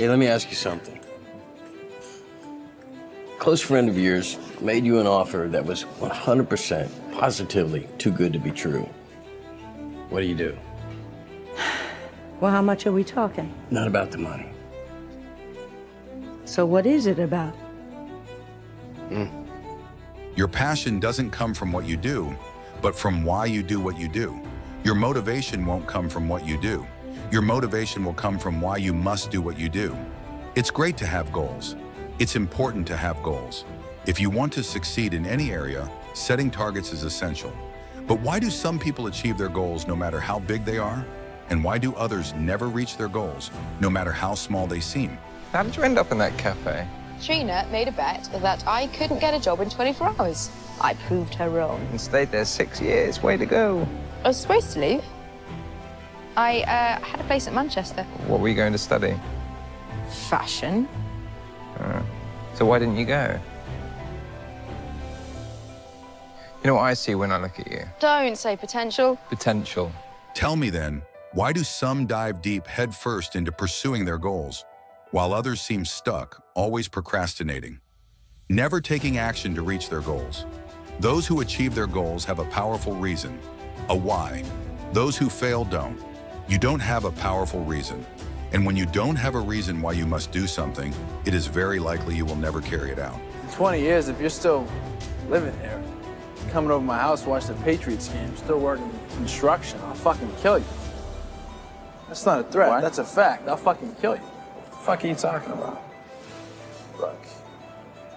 Hey, let me ask you something. A close friend of yours made you an offer that was 100% positively too good to be true. What do you do? Well, how much are we talking? Not about the money. So what is it about? Your passion doesn't come from what you do, but from why you do what you do. Your motivation won't come from what you do. Your motivation will come from why you must do what you do. It's great to have goals. It's important to have goals. If you want to succeed in any area, setting targets is essential. But why do some people achieve their goals no matter how big they are? And why do others never reach their goals, no matter how small they seem? How did you end up in that cafe? Trina made a bet that I couldn't get a job in 24 hours. I proved her wrong. And stayed there 6 years. Way to go. I was supposed to leave. I had a place at Manchester. What were you going to study? Fashion. So why didn't you go? You know what I see when I look at you? Don't say potential. Potential. Tell me then, why do some dive deep head first into pursuing their goals, while others seem stuck, always procrastinating, never taking action to reach their goals? Those who achieve their goals have a powerful reason, a why. Those who fail don't. You don't have a powerful reason. And when you don't have a reason why you must do something, it is very likely you will never carry it out. In 20 years, if you're still living there, coming over my house to watch the Patriots game, still working construction, I'll fucking kill you. That's not a threat. What? That's a fact. I'll fucking kill you. What the fuck are you talking about? Look,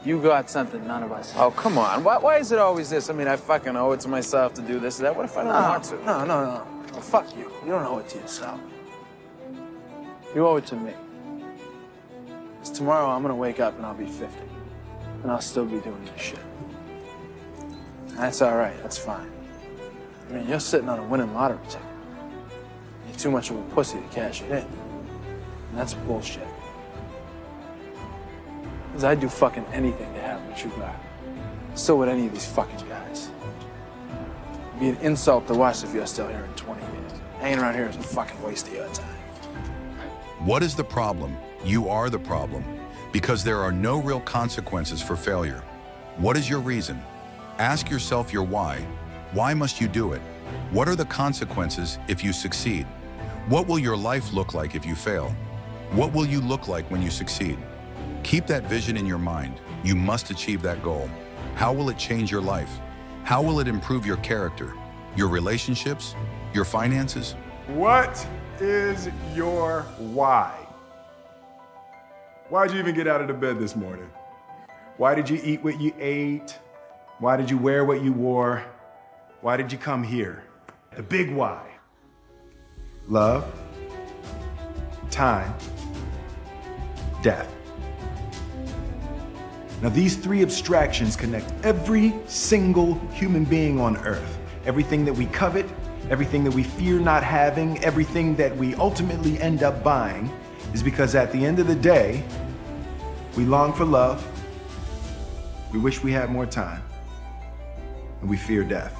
you got something none of us have. Oh, come on. Why is it always this? I mean, I fucking owe it to myself to do this or that. What if I don't want to? No. Well, fuck you. You don't owe it to yourself. You owe it to me. Because tomorrow I'm gonna wake up and I'll be 50. And I'll still be doing this shit. That's all right. That's fine. I mean, you're sitting on a winning lottery ticket. You're too much of a pussy to cash it in. And that's bullshit. Because I'd do fucking anything to have what you got. So would any of these fucking guys. It'd be an insult to us if you're still here in 20 years. Hanging around here is a fucking waste of your time. What is the problem? You are the problem, because there are no real consequences for failure. What is your reason? Ask yourself your why. Why must you do it? What are the consequences if you succeed? What will your life look like if you fail? What will you look like when you succeed? Keep that vision in your mind. You must achieve that goal. How will it change your life? How will it improve your character, your relationships, your finances? What is your why? Why'd you even get out of the bed this morning? Why did you eat what you ate? Why did you wear what you wore? Why did you come here? The big why. Love, time, death. Now these three abstractions connect every single human being on earth. Everything that we covet, everything that we fear not having, everything that we ultimately end up buying is because at the end of the day, we long for love, we wish we had more time, and we fear death.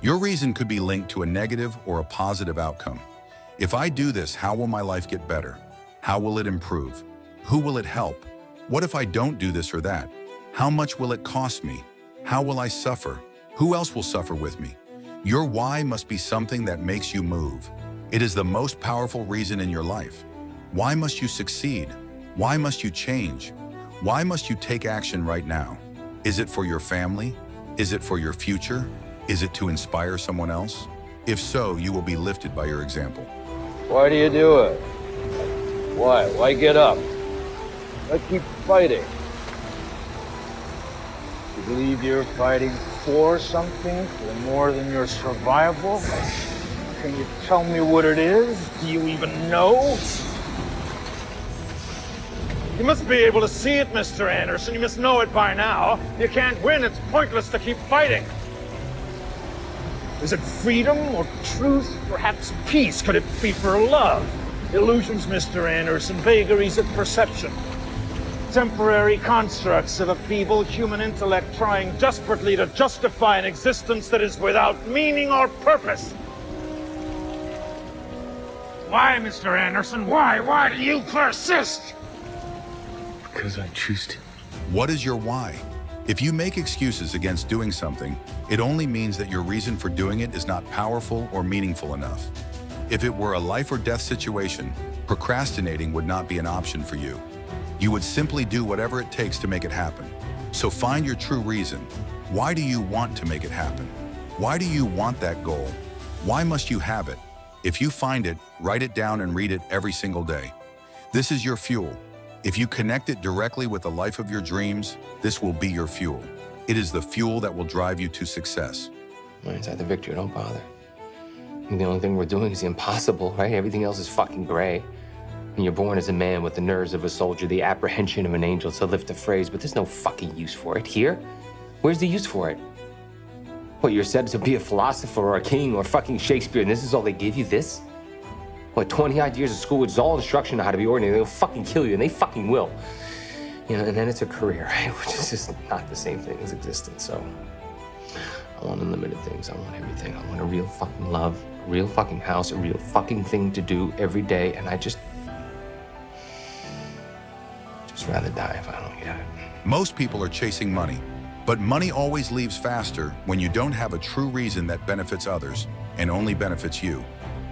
Your reason could be linked to a negative or a positive outcome. If I do this, how will my life get better? How will it improve? Who will it help? What if I don't do this or that? How much will it cost me? How will I suffer? Who else will suffer with me? Your why must be something that makes you move. It is the most powerful reason in your life. Why must you succeed? Why must you change? Why must you take action right now? Is it for your family? Is it for your future? Is it to inspire someone else? If so, you will be lifted by your example. Why do you do it? Why? Why get up? Why keep fighting? You believe you're fighting for something, for more than your survival? Can you tell me what it is? Do you even know? You must be able to see it, Mr. Anderson. You must know it by now. You can't win. It's pointless to keep fighting. Is it freedom or truth? Perhaps peace? Could it be for love? Illusions, Mr. Anderson. Vagaries of perception. Temporary constructs of a feeble human intellect trying desperately to justify an existence that is without meaning or purpose. Why, Mr. Anderson? Why? Why do you persist? Because I choose to. What is your why? If you make excuses against doing something, it only means that your reason for doing it is not powerful or meaningful enough. If it were a life or death situation, procrastinating would not be an option for you. You would simply do whatever it takes to make it happen. So find your true reason. Why do you want to make it happen? Why do you want that goal? Why must you have it? If you find it, write it down and read it every single day. This is your fuel. If you connect it directly with the life of your dreams, this will be your fuel. It is the fuel that will drive you to success. Inside the victory, don't bother. I mean, the only thing we're doing is the impossible, right? Everything else is fucking gray. And you're born as a man with the nerves of a soldier, the apprehension of an angel, to lift a phrase, but there's no fucking use for it. Here? Where's the use for it? What, you're said to be a philosopher or a king or fucking Shakespeare, and this is all they give you, this? What, 20-odd years of school, it's all instruction on how to be ordinary. They'll fucking kill you, and they fucking will. You know, and then it's a career, right? Which is just not the same thing as existence, so. I want unlimited things, I want everything. I want a real fucking love, a real fucking house, a real fucking thing to do every day, and I just rather die if I don't get it. Most people are chasing money, but money always leaves faster when you don't have a true reason that benefits others and only benefits you.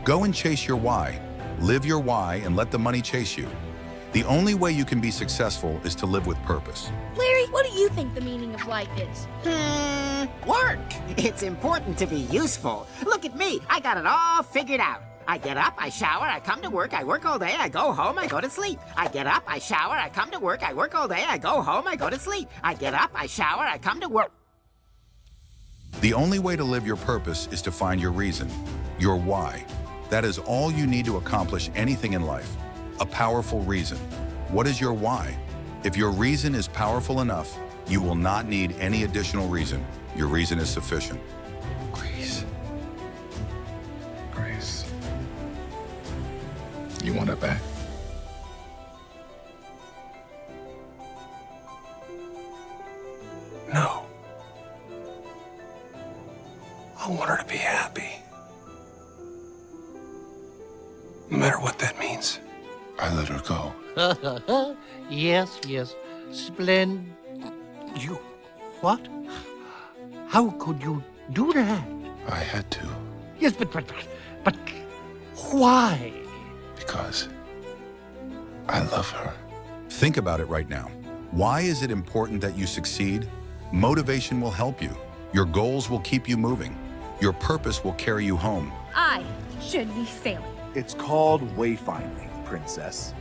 Go and chase your why. Live your why and let the money chase you. The only way you can be successful is to live with purpose. Larry, what do you think the meaning of life is? Work. It's important to be useful. Look at me. I got it all figured out. I get up, I shower, I come to work, I work all day, I go home, I go to sleep. I get up, I shower, I come to work, I work all day, I go home, I go to sleep. I get up, I shower, I come to work. The only way to live your purpose is to find your reason, your why. That is all you need to accomplish anything in life. A powerful reason. What is your why? If your reason is powerful enough, you will not need any additional reason. Your reason is sufficient. Grace. You want it back? No. I want her to be happy. No matter what that means. I let her go. Yes. Splendid. You... what? How could you do that? I had to. Yes, but why? Because I love her. Think about it right now. Why is it important that you succeed? Motivation will help you. Your goals will keep you moving. Your purpose will carry you home. I should be sailing. It's called wayfinding, princess.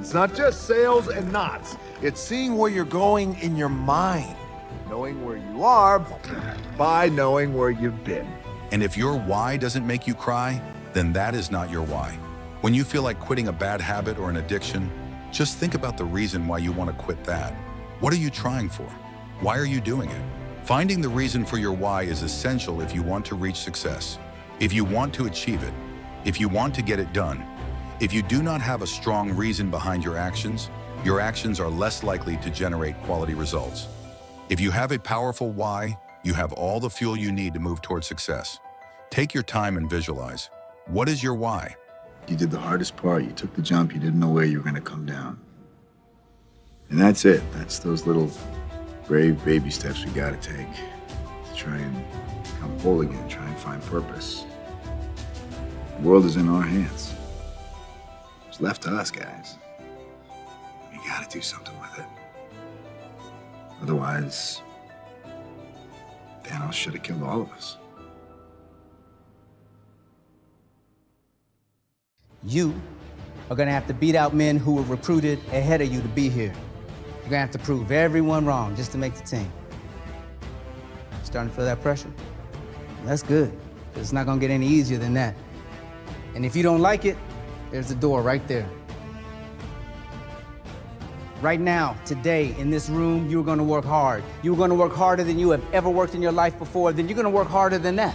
It's not just sails and knots. It's seeing where you're going in your mind. Knowing where you are by knowing where you've been. And if your why doesn't make you cry, then that is not your why. When you feel like quitting a bad habit or an addiction, just think about the reason why you want to quit that. What are you trying for? Why are you doing it? Finding the reason for your why is essential if you want to reach success, if you want to achieve it, if you want to get it done. If you do not have a strong reason behind your actions are less likely to generate quality results. If you have a powerful why, you have all the fuel you need to move towards success. Take your time and visualize. What is your why? You did the hardest part. You took the jump. You didn't know where you were going to come down. And that's it. That's those little brave baby steps we got to take to try and come whole again, try and find purpose. The world is in our hands. It's left to us, guys. We got to do something with it. Otherwise, Thanos should have killed all of us. You are gonna have to beat out men who were recruited ahead of you to be here. You're gonna have to prove everyone wrong just to make the team. Starting to feel that pressure? That's good, 'cause it's not gonna get any easier than that. And if you don't like it, there's the door right there. Right now, today, in this room, you're gonna work hard. You're gonna work harder than you have ever worked in your life before, then you're gonna work harder than that.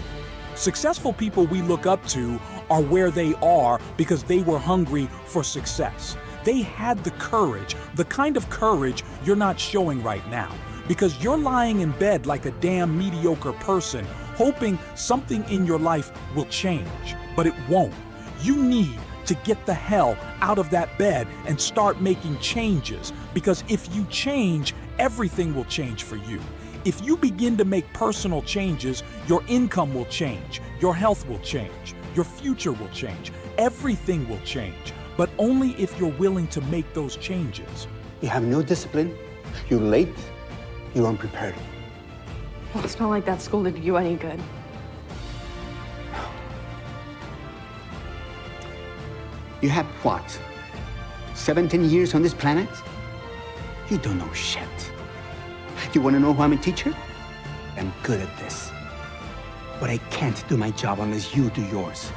Successful people we look up to are where they are because they were hungry for success. They had the courage, the kind of courage you're not showing right now, because you're lying in bed like a damn mediocre person, hoping something in your life will change, but it won't. You need to get the hell out of that bed and start making changes, because if you change, everything will change for you. If you begin to make personal changes, your income will change, your health will change, your future will change, everything will change, but only if you're willing to make those changes. You have no discipline, you're late, you're unprepared. Well, it's not like that school did you any good. You have what? 17 years on this planet? You don't know shit. You want to know why I'm a teacher? I'm good at this. But I can't do my job unless you do yours.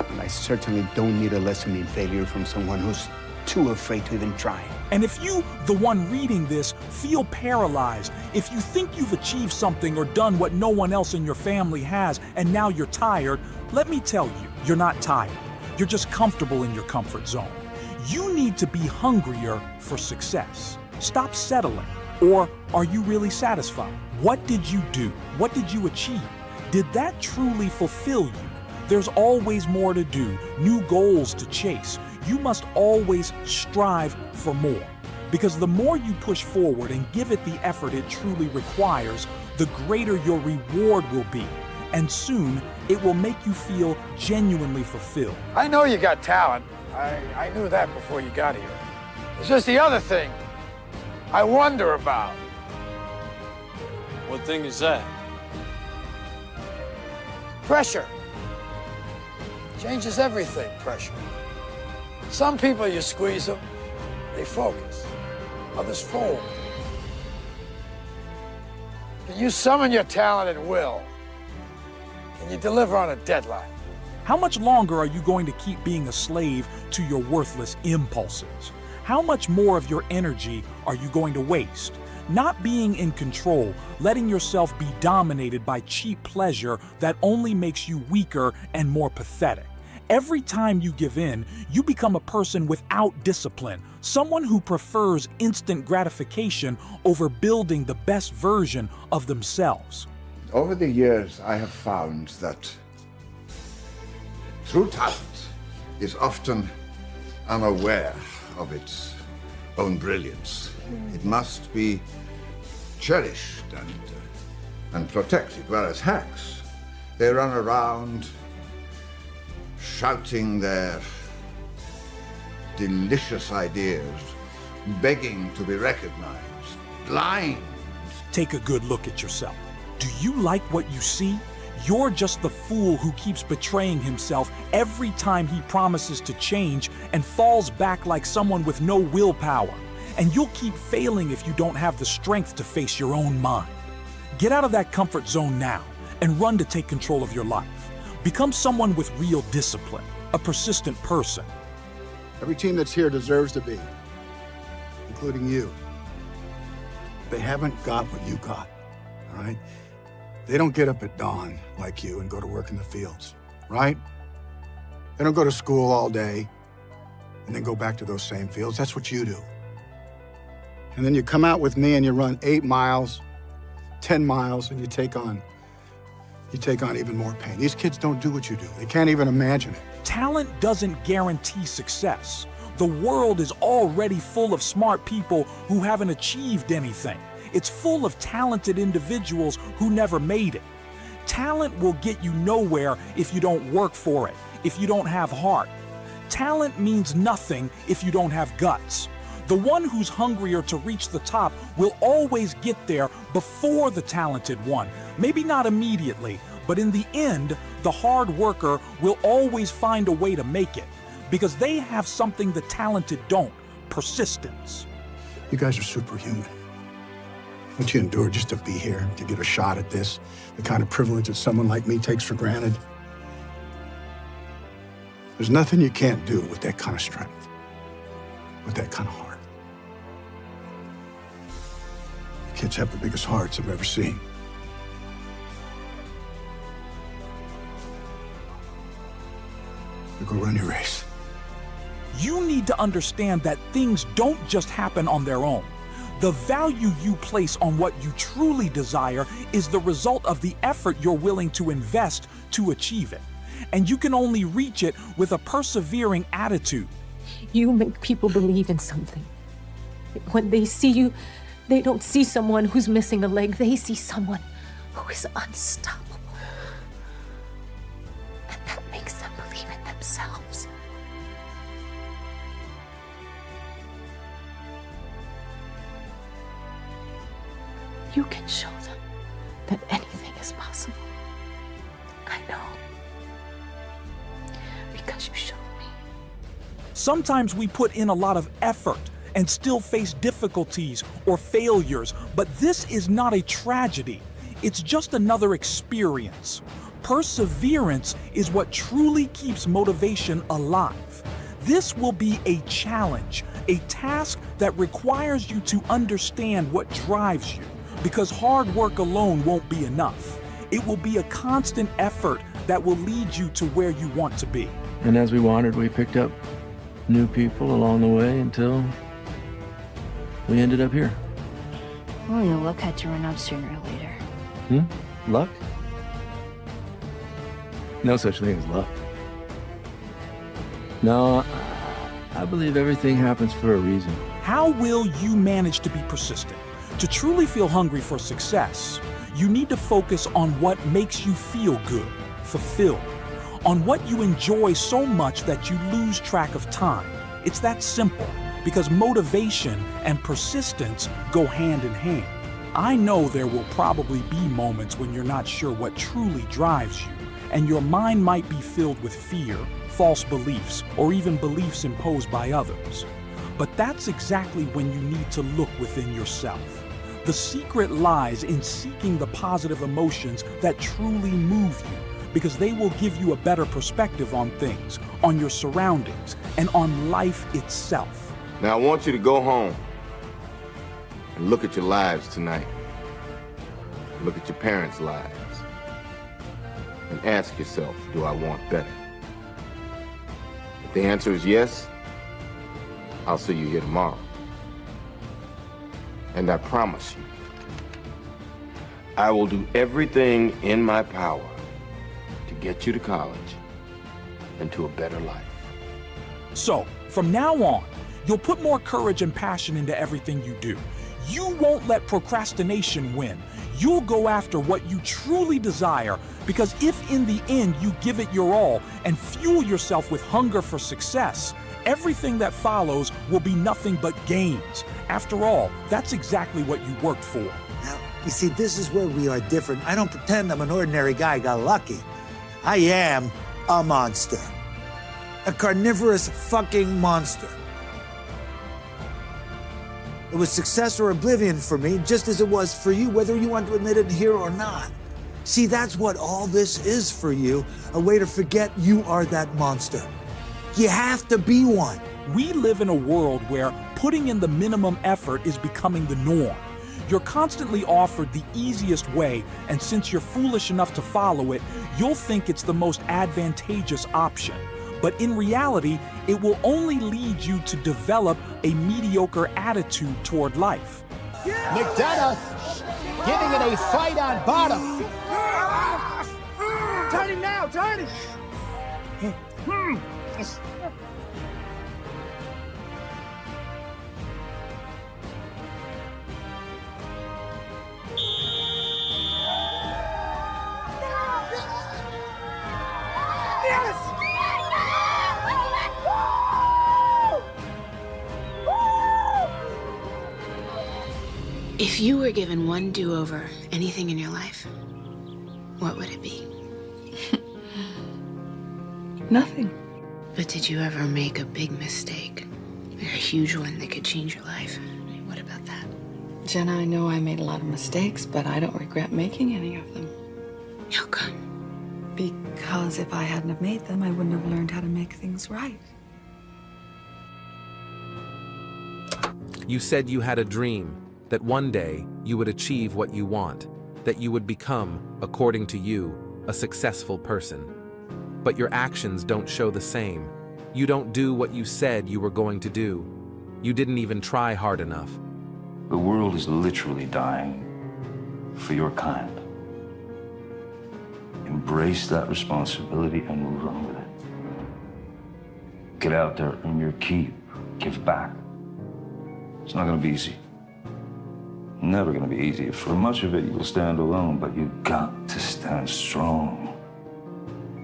And I certainly don't need a lesson in failure from someone who's too afraid to even try. And if you, the one reading this, feel paralyzed, if you think you've achieved something or done what no one else in your family has, and now you're tired, let me tell you, you're not tired. You're just comfortable in your comfort zone. You need to be hungrier for success. Stop settling. Or are you really satisfied? What did you do? What did you achieve? Did that truly fulfill you? There's always more to do, new goals to chase. You must always strive for more. Because the more you push forward and give it the effort it truly requires, the greater your reward will be. And soon, it will make you feel genuinely fulfilled. I know you got talent. I knew that before you got here. It's just the other thing I wonder about. What thing is that? Pressure. Changes everything, pressure. Some people, you squeeze them, they focus. Others fold. Can you summon your talent at will? Can you deliver on a deadline? How much longer are you going to keep being a slave to your worthless impulses? How much more of your energy are you going to waste? Not being in control, letting yourself be dominated by cheap pleasure that only makes you weaker and more pathetic. Every time you give in, you become a person without discipline, someone who prefers instant gratification over building the best version of themselves. Over the years, I have found that true talent is often unaware of its own brilliance. It must be cherished and protected, whereas hacks, they run around shouting their delicious ideas, begging to be recognized, blind. Take a good look at yourself. Do you like what you see? You're just the fool who keeps betraying himself every time he promises to change and falls back like someone with no willpower. And you'll keep failing if you don't have the strength to face your own mind. Get out of that comfort zone now and run to take control of your life. Become someone with real discipline, a persistent person. Every team that's here deserves to be, including you. They haven't got what you got, all right? They don't get up at dawn like you and go to work in the fields, right? They don't go to school all day and then go back to those same fields. That's what you do. And then you come out with me and you run 8 miles, 10 miles, and you take on even more pain. These kids don't do what you do. They can't even imagine it. Talent doesn't guarantee success. The world is already full of smart people who haven't achieved anything. It's full of talented individuals who never made it. Talent will get you nowhere if you don't work for it, if you don't have heart. Talent means nothing if you don't have guts. The one who's hungrier to reach the top will always get there before the talented one. Maybe not immediately, but in the end, the hard worker will always find a way to make it because they have something the talented don't: persistence. You guys are superhuman. What you endure just to be here, to get a shot at this, the kind of privilege that someone like me takes for granted. There's nothing you can't do with that kind of strength, with that kind of heart. The kids have the biggest hearts I've ever seen. Go run your race. You need to understand that things don't just happen on their own. The value you place on what you truly desire is the result of the effort you're willing to invest to achieve it. and you can only reach it with a persevering attitude. You make people believe in something. When they see you, they don't see someone who's missing a leg. They see someone who is unstoppable. And that makes them believe in themselves. You can show them that anything is possible. I know. Because you showed me. Sometimes we put in a lot of effort and still face difficulties or failures, but this is not a tragedy. It's just another experience. Perseverance is what truly keeps motivation alive. This will be a challenge, a task that requires you to understand what drives you, because hard work alone won't be enough. It will be a constant effort that will lead you to where you want to be. And as we wandered, we picked up new people along the way until we ended up here. Well, your luck had to run out sooner or later. Luck? No such thing as luck. No, I believe everything happens for a reason. How will you manage to be persistent? To truly feel hungry for success, you need to focus on what makes you feel good, fulfilled, on what you enjoy so much that you lose track of time. It's that simple, because motivation and persistence go hand in hand. I know there will probably be moments when you're not sure what truly drives you, and your mind might be filled with fear, false beliefs, or even beliefs imposed by others. But that's exactly when you need to look within yourself. The secret lies in seeking the positive emotions that truly move you, because they will give you a better perspective on things, on your surroundings, and on life itself. Now I want you to go home and look at your lives tonight. Look at your parents' lives. And ask yourself, do I want better? If the answer is yes, I'll see you here tomorrow. And I promise you, I will do everything in my power to get you to college and to a better life. So, from now on, you'll put more courage and passion into everything you do. You won't let procrastination win. You'll go after what you truly desire, because if in the end you give it your all and fuel yourself with hunger for success, everything that follows will be nothing but gains. After all, that's exactly what you worked for. Now, you see, this is where we are different. I don't pretend I'm an ordinary guy got lucky. I am a monster. A carnivorous fucking monster. It was success or oblivion for me, just as it was for you, whether you want to admit it here or not. See, that's what all this is for you, a way to forget you are that monster. You have to be one. We live in a world where putting in the minimum effort is becoming the norm. You're constantly offered the easiest way, and since you're foolish enough to follow it, you'll think it's the most advantageous option. But in reality, it will only lead you to develop a mediocre attitude toward life. McDonough giving it a fight on bottom. Turn him now, turn him! If you were given one do-over, anything in your life, what would it be? Nothing. But did you ever make a big mistake? Like a huge one that could change your life? What about that? Jenna, I know I made a lot of mistakes, but I don't regret making any of them. How come? Because if I hadn't have made them, I wouldn't have learned how to make things right. You said you had a dream, that one day you would achieve what you want, that you would become, according to you, a successful person. But your actions don't show the same. You don't do what you said you were going to do. You didn't even try hard enough. The world is literally dying for your kind. And Embrace that responsibility and run with it. Get out there, earn your keep, give back. It's not gonna be easy. Never gonna be easy. For much of it, you'll stand alone, but you got to stand strong.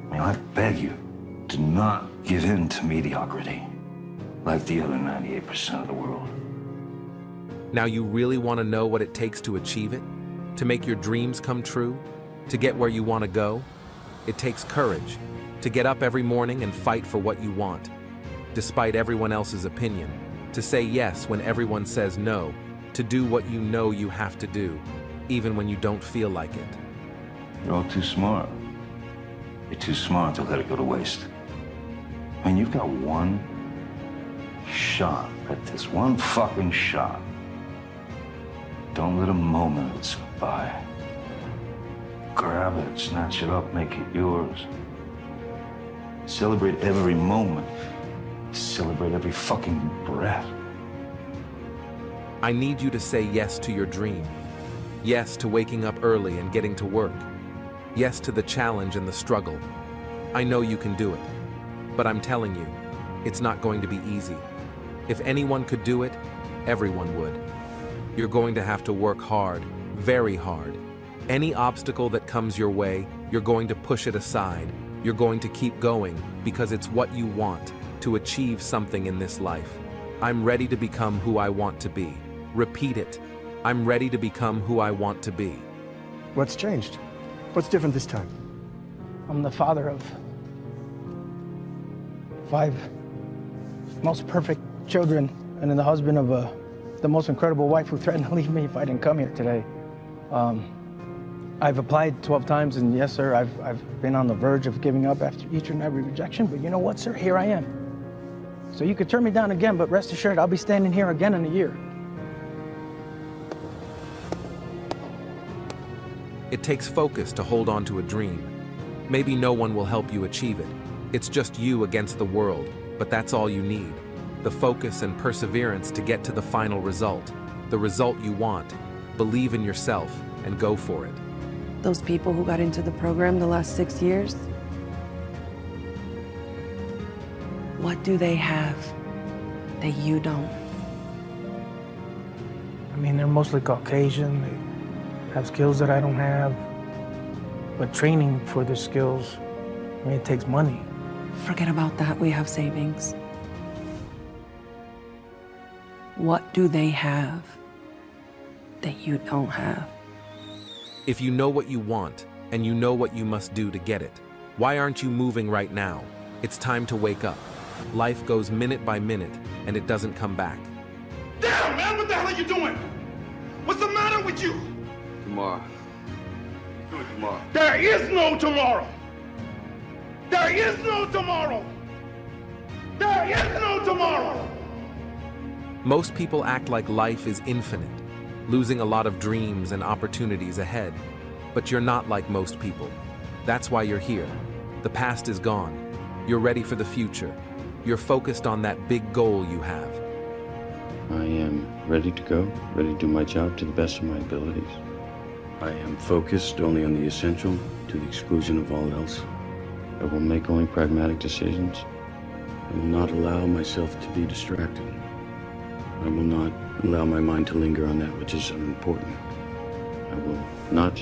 I mean, I beg you, do not give in to mediocrity like the other 98% of the world. Now you really want to know what it takes to achieve it? To make your dreams come true? To get where you want to go? It takes courage. To get up every morning and fight for what you want, despite everyone else's opinion. To say yes when everyone says no. To do what you know you have to do, even when you don't feel like it. You're all too smart. You're too smart to let it go to waste. I mean, you've got one shot at this, one fucking shot. Don't let a moment of it slip by. Grab it, snatch it up, make it yours. Celebrate every moment. Celebrate every fucking breath. I need you to say yes to your dream. Yes to waking up early and getting to work. Yes to the challenge and the struggle. I know you can do it. But I'm telling you, it's not going to be easy. If anyone could do it, everyone would. You're going to have to work hard, very hard. Any obstacle that comes your way, you're going to push it aside. You're going to keep going because it's what you want, to achieve something in this life. I'm ready to become who I want to be. Repeat it. I'm ready to become who I want to be. What's changed? What's different this time? I'm the father of 5 most perfect children, and then the husband of the most incredible wife who threatened to leave me if I didn't come here today. I've applied 12 times, and yes, sir, I've been on the verge of giving up after each and every rejection, but you know what, sir? Here I am. So you could turn me down again, but rest assured, I'll be standing here again in a year. It takes focus to hold on to a dream. Maybe no one will help you achieve it. It's just you against the world, but that's all you need. The focus and perseverance to get to the final result. The result you want. Believe in yourself and go for it. Those people who got into the program the last 6 years, what do they have that you don't? I mean, they're mostly Caucasian. They have skills that I don't have. But training for the skills, I mean, it takes money. Forget about that. We have savings. What do they have that you don't have? If you know what you want, and you know what you must do to get it, why aren't you moving right now? It's time to wake up. Life goes minute by minute, and it doesn't come back. Damn, man, what the hell are you doing? What's the matter with you? Tomorrow. Do it tomorrow. There is no tomorrow. There is no tomorrow. There is no tomorrow. Most people act like life is infinite, losing a lot of dreams and opportunities ahead. But you're not like most people. That's why you're here. The past is gone. You're ready for the future. You're focused on that big goal you have. I am ready to go, ready to do my job to the best of my abilities. I am focused only on the essential to the exclusion of all else. I will make only pragmatic decisions. I will not allow myself to be distracted. I will not allow my mind to linger on that which is unimportant. I will not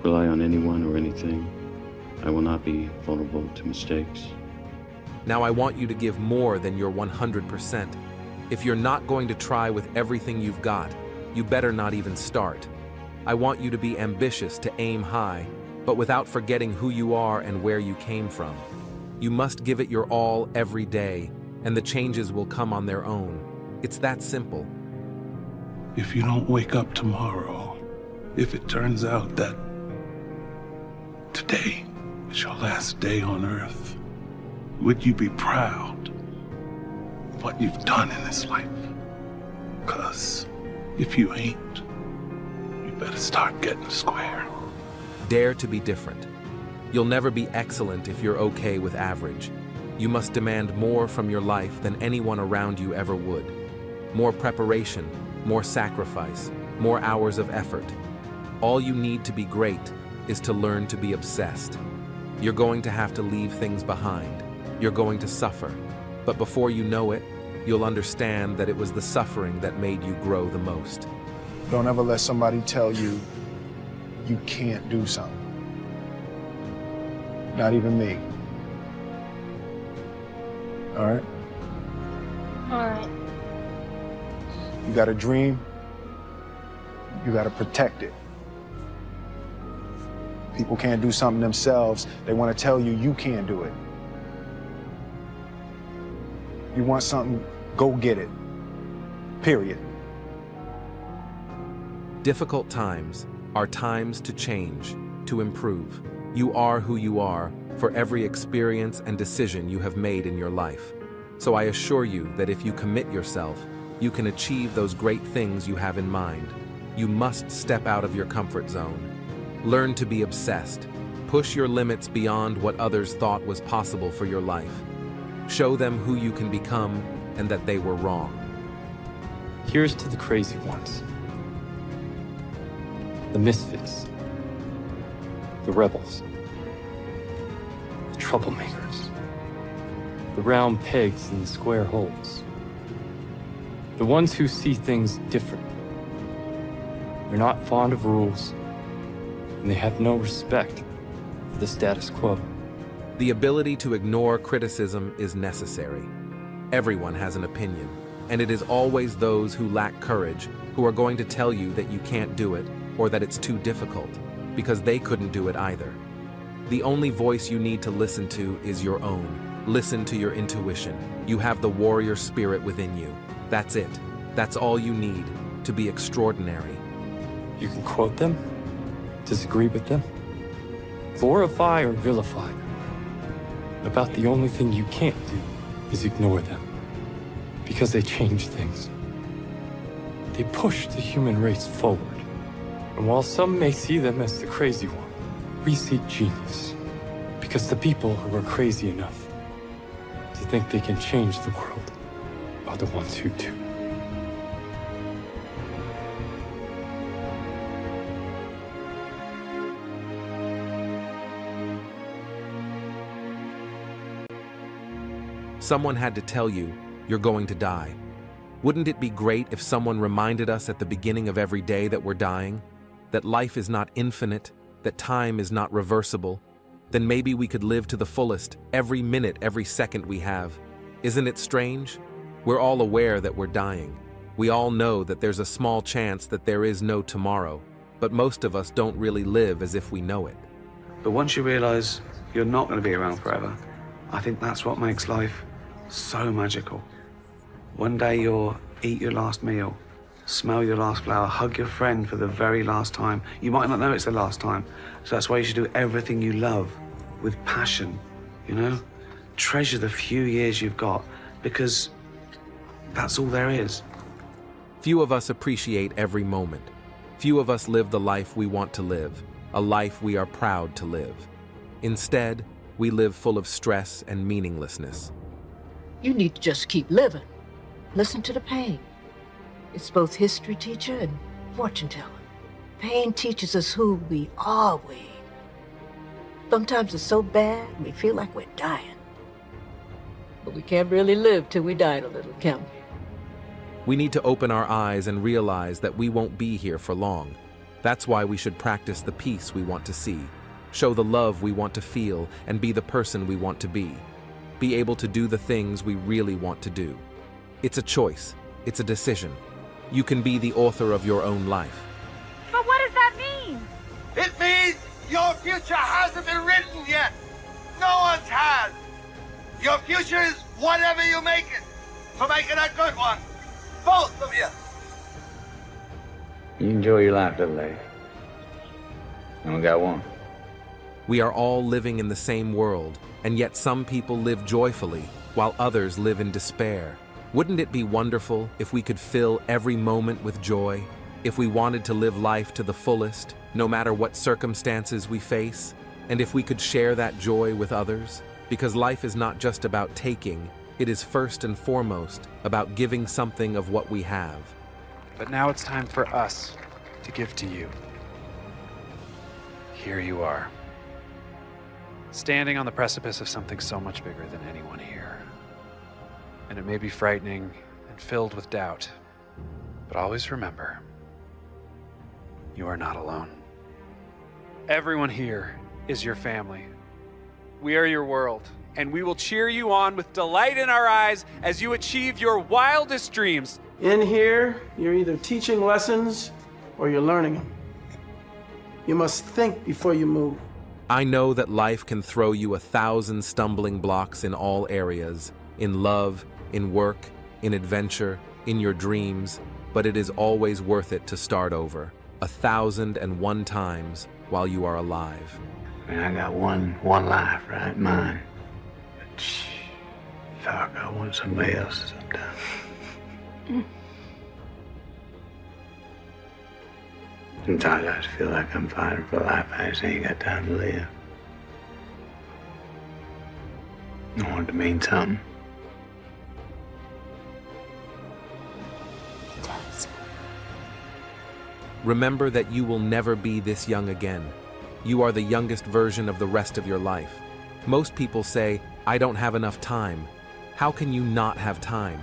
rely on anyone or anything. I will not be vulnerable to mistakes. Now I want you to give more than your 100%. If you're not going to try with everything you've got, you better not even start. I want you to be ambitious, to aim high, but without forgetting who you are and where you came from. You must give it your all every day, and the changes will come on their own. It's that simple. If you don't wake up tomorrow, if it turns out that today is your last day on Earth, would you be proud of what you've done in this life? Because if you ain't, you better start getting square. Dare to be different. You'll never be excellent if you're okay with average. You must demand more from your life than anyone around you ever would. More preparation, more sacrifice, more hours of effort. All you need to be great is to learn to be obsessed. You're going to have to leave things behind. You're going to suffer. But before you know it, you'll understand that it was the suffering that made you grow the most. Don't ever let somebody tell you you can't do something. Not even me. All right? All right. You got a dream, you got to protect it. People can't do something themselves. They want to tell you you can't do it. You want something, go get it. Period. Difficult times are times to change, to improve. You are who you are for every experience and decision you have made in your life. So I assure you that if you commit yourself, you can achieve those great things you have in mind. You must step out of your comfort zone. Learn to be obsessed. Push your limits beyond what others thought was possible for your life. Show them who you can become and that they were wrong. Here's to the crazy ones. The misfits. The rebels. The troublemakers. The round pegs in the square holes. The ones who see things differently. They're not fond of rules, and they have no respect for the status quo. The ability to ignore criticism is necessary. Everyone has an opinion, and it is always those who lack courage who are going to tell you that you can't do it or that it's too difficult, because they couldn't do it either. The only voice you need to listen to is your own. Listen to your intuition. You have the warrior spirit within you. That's it. That's all you need to be extraordinary. You can quote them, disagree with them, glorify or vilify them. About the only thing you can't do is ignore them, because they change things. They push the human race forward. And while some may see them as the crazy one, we see genius, because the people who are crazy enough to think they can change the world are the ones who do. Someone had to tell you, you're going to die. Wouldn't it be great if someone reminded us at the beginning of every day that we're dying? That life is not infinite, that time is not reversible? Then maybe we could live to the fullest, every minute, every second we have. Isn't it strange? We're all aware that we're dying. We all know that there's a small chance that there is no tomorrow, but most of us don't really live as if we know it. But once you realize you're not going to be around forever, I think that's what makes life so magical. One day you'll eat your last meal, smell your last flower, hug your friend for the very last time. You might not know it's the last time, so that's why you should do everything you love with passion, you know? Treasure the few years you've got, because that's all there is. Few of us appreciate every moment. Few of us live the life we want to live, a life we are proud to live. Instead, we live full of stress and meaninglessness. You need to just keep living. Listen to the pain. It's both history teacher and fortune teller. Pain teaches us who we are, Wade. Sometimes it's so bad we feel like we're dying. But we can't really live till we die a little, can we? We need to open our eyes and realize that we won't be here for long. That's why we should practice the peace we want to see, show the love we want to feel, and be the person we want to be. Be able to do the things we really want to do. It's a choice. It's a decision. You can be the author of your own life. But what does that mean? It means your future hasn't been written yet. No one's has. Your future is whatever you make it. So make it a good one. Both of you. You enjoy your life, don't they? I only got one. We are all living in the same world, and yet some people live joyfully, while others live in despair. Wouldn't it be wonderful if we could fill every moment with joy? If we wanted to live life to the fullest, no matter what circumstances we face? And if we could share that joy with others? Because life is not just about taking, it is first and foremost about giving something of what we have. But now it's time for us to give to you. here you are, standing on the precipice of something so much bigger than anyone here. And it may be frightening and filled with doubt, but always remember, you are not alone. Everyone here is your family. We are your world, and we will cheer you on with delight in our eyes as you achieve your wildest dreams. In here, you're either teaching lessons or you're learning them. You must think before you move. I know that life can throw you 1,000 stumbling blocks in all areas, in love, in work, in adventure, in your dreams, but it is always worth it to start over, 1,001 times while you are alive. I mean, I got one life, right? Mine. But fuck, I want somebody else's sometimes. Sometimes I just feel like I'm fighting for life. I just ain't got time to live. I want it to mean something. It does. Remember that you will never be this young again. You are the youngest version of the rest of your life. Most people say, I don't have enough time. How can you not have time?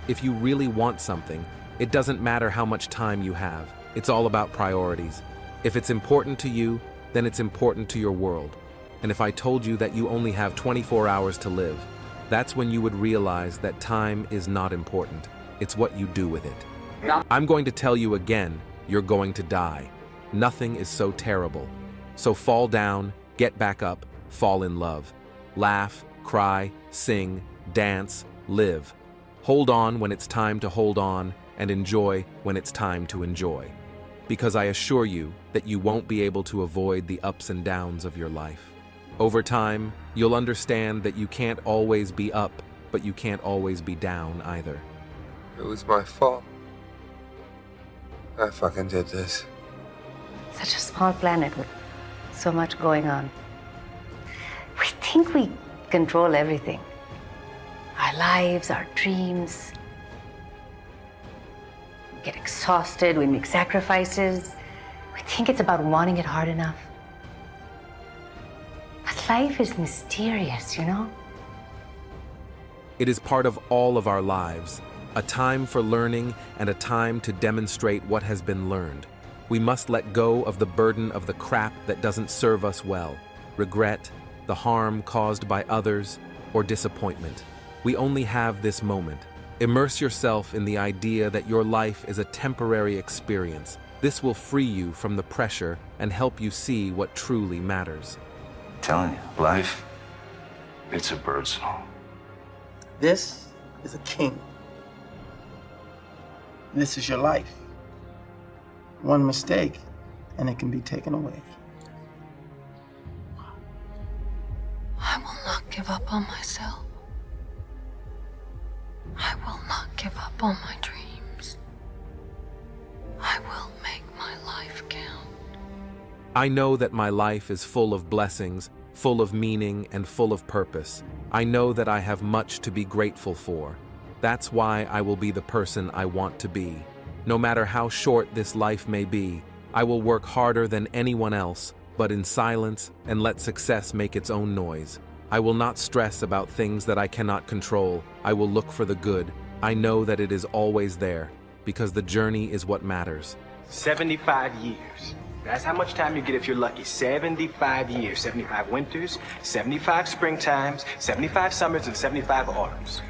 If you really want something, it doesn't matter how much time you have. It's all about priorities. If it's important to you, then it's important to your world. And if I told you that you only have 24 hours to live, that's when you would realize that time is not important. It's what you do with it. I'm going to tell you again, you're going to die. Nothing is so terrible. So fall down, get back up, fall in love. Laugh, cry, sing, dance, live. Hold on when it's time to hold on, and enjoy when it's time to enjoy. Because I assure you that you won't be able to avoid the ups and downs of your life. Over time, you'll understand that you can't always be up, but you can't always be down either. It was my fault. I fucking did this. Such a small planet with so much going on. We think we control everything. Our lives, our dreams. We get exhausted, we make sacrifices. We think it's about wanting it hard enough. But life is mysterious, you know? It is part of all of our lives, a time for learning and a time to demonstrate what has been learned. We must let go of the burden of the crap that doesn't serve us well, regret, the harm caused by others, or disappointment. We only have this moment. Immerse yourself in the idea that your life is a temporary experience. This will free you from the pressure and help you see what truly matters. I'm telling you, life, it's a bird song. This is a king. This is your life. One mistake, and it can be taken away. I will not give up on myself. I will not give up on my dreams. I will make my life count. I know that my life is full of blessings, full of meaning, and full of purpose. I know that I have much to be grateful for. That's why I will be the person I want to be. No matter how short this life may be, I will work harder than anyone else, but in silence, and let success make its own noise. I will not stress about things that I cannot control. I will look for the good. I know that it is always there, because the journey is what matters. 75 years. That's how much time you get if you're lucky. 75 years. 75 winters, 75 springtimes, 75 summers, and 75 autumns.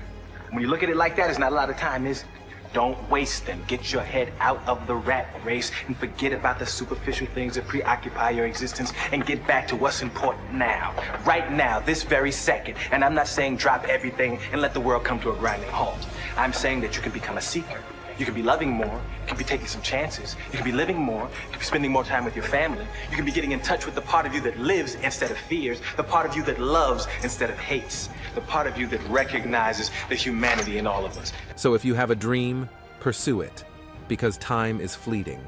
When you look at it like that, it's not a lot of time, is it? Don't waste them. Get your head out of the rat race and forget about the superficial things that preoccupy your existence and get back to what's important now. Right now, this very second. And I'm not saying drop everything and let the world come to a grinding halt. I'm saying that you can become a seeker. You can be loving more. You can be taking some chances. You can be living more. You can be spending more time with your family. You can be getting in touch with the part of you that lives instead of fears, the part of you that loves instead of hates, the part of you that recognizes the humanity in all of us. So if you have a dream, pursue it, because time is fleeting.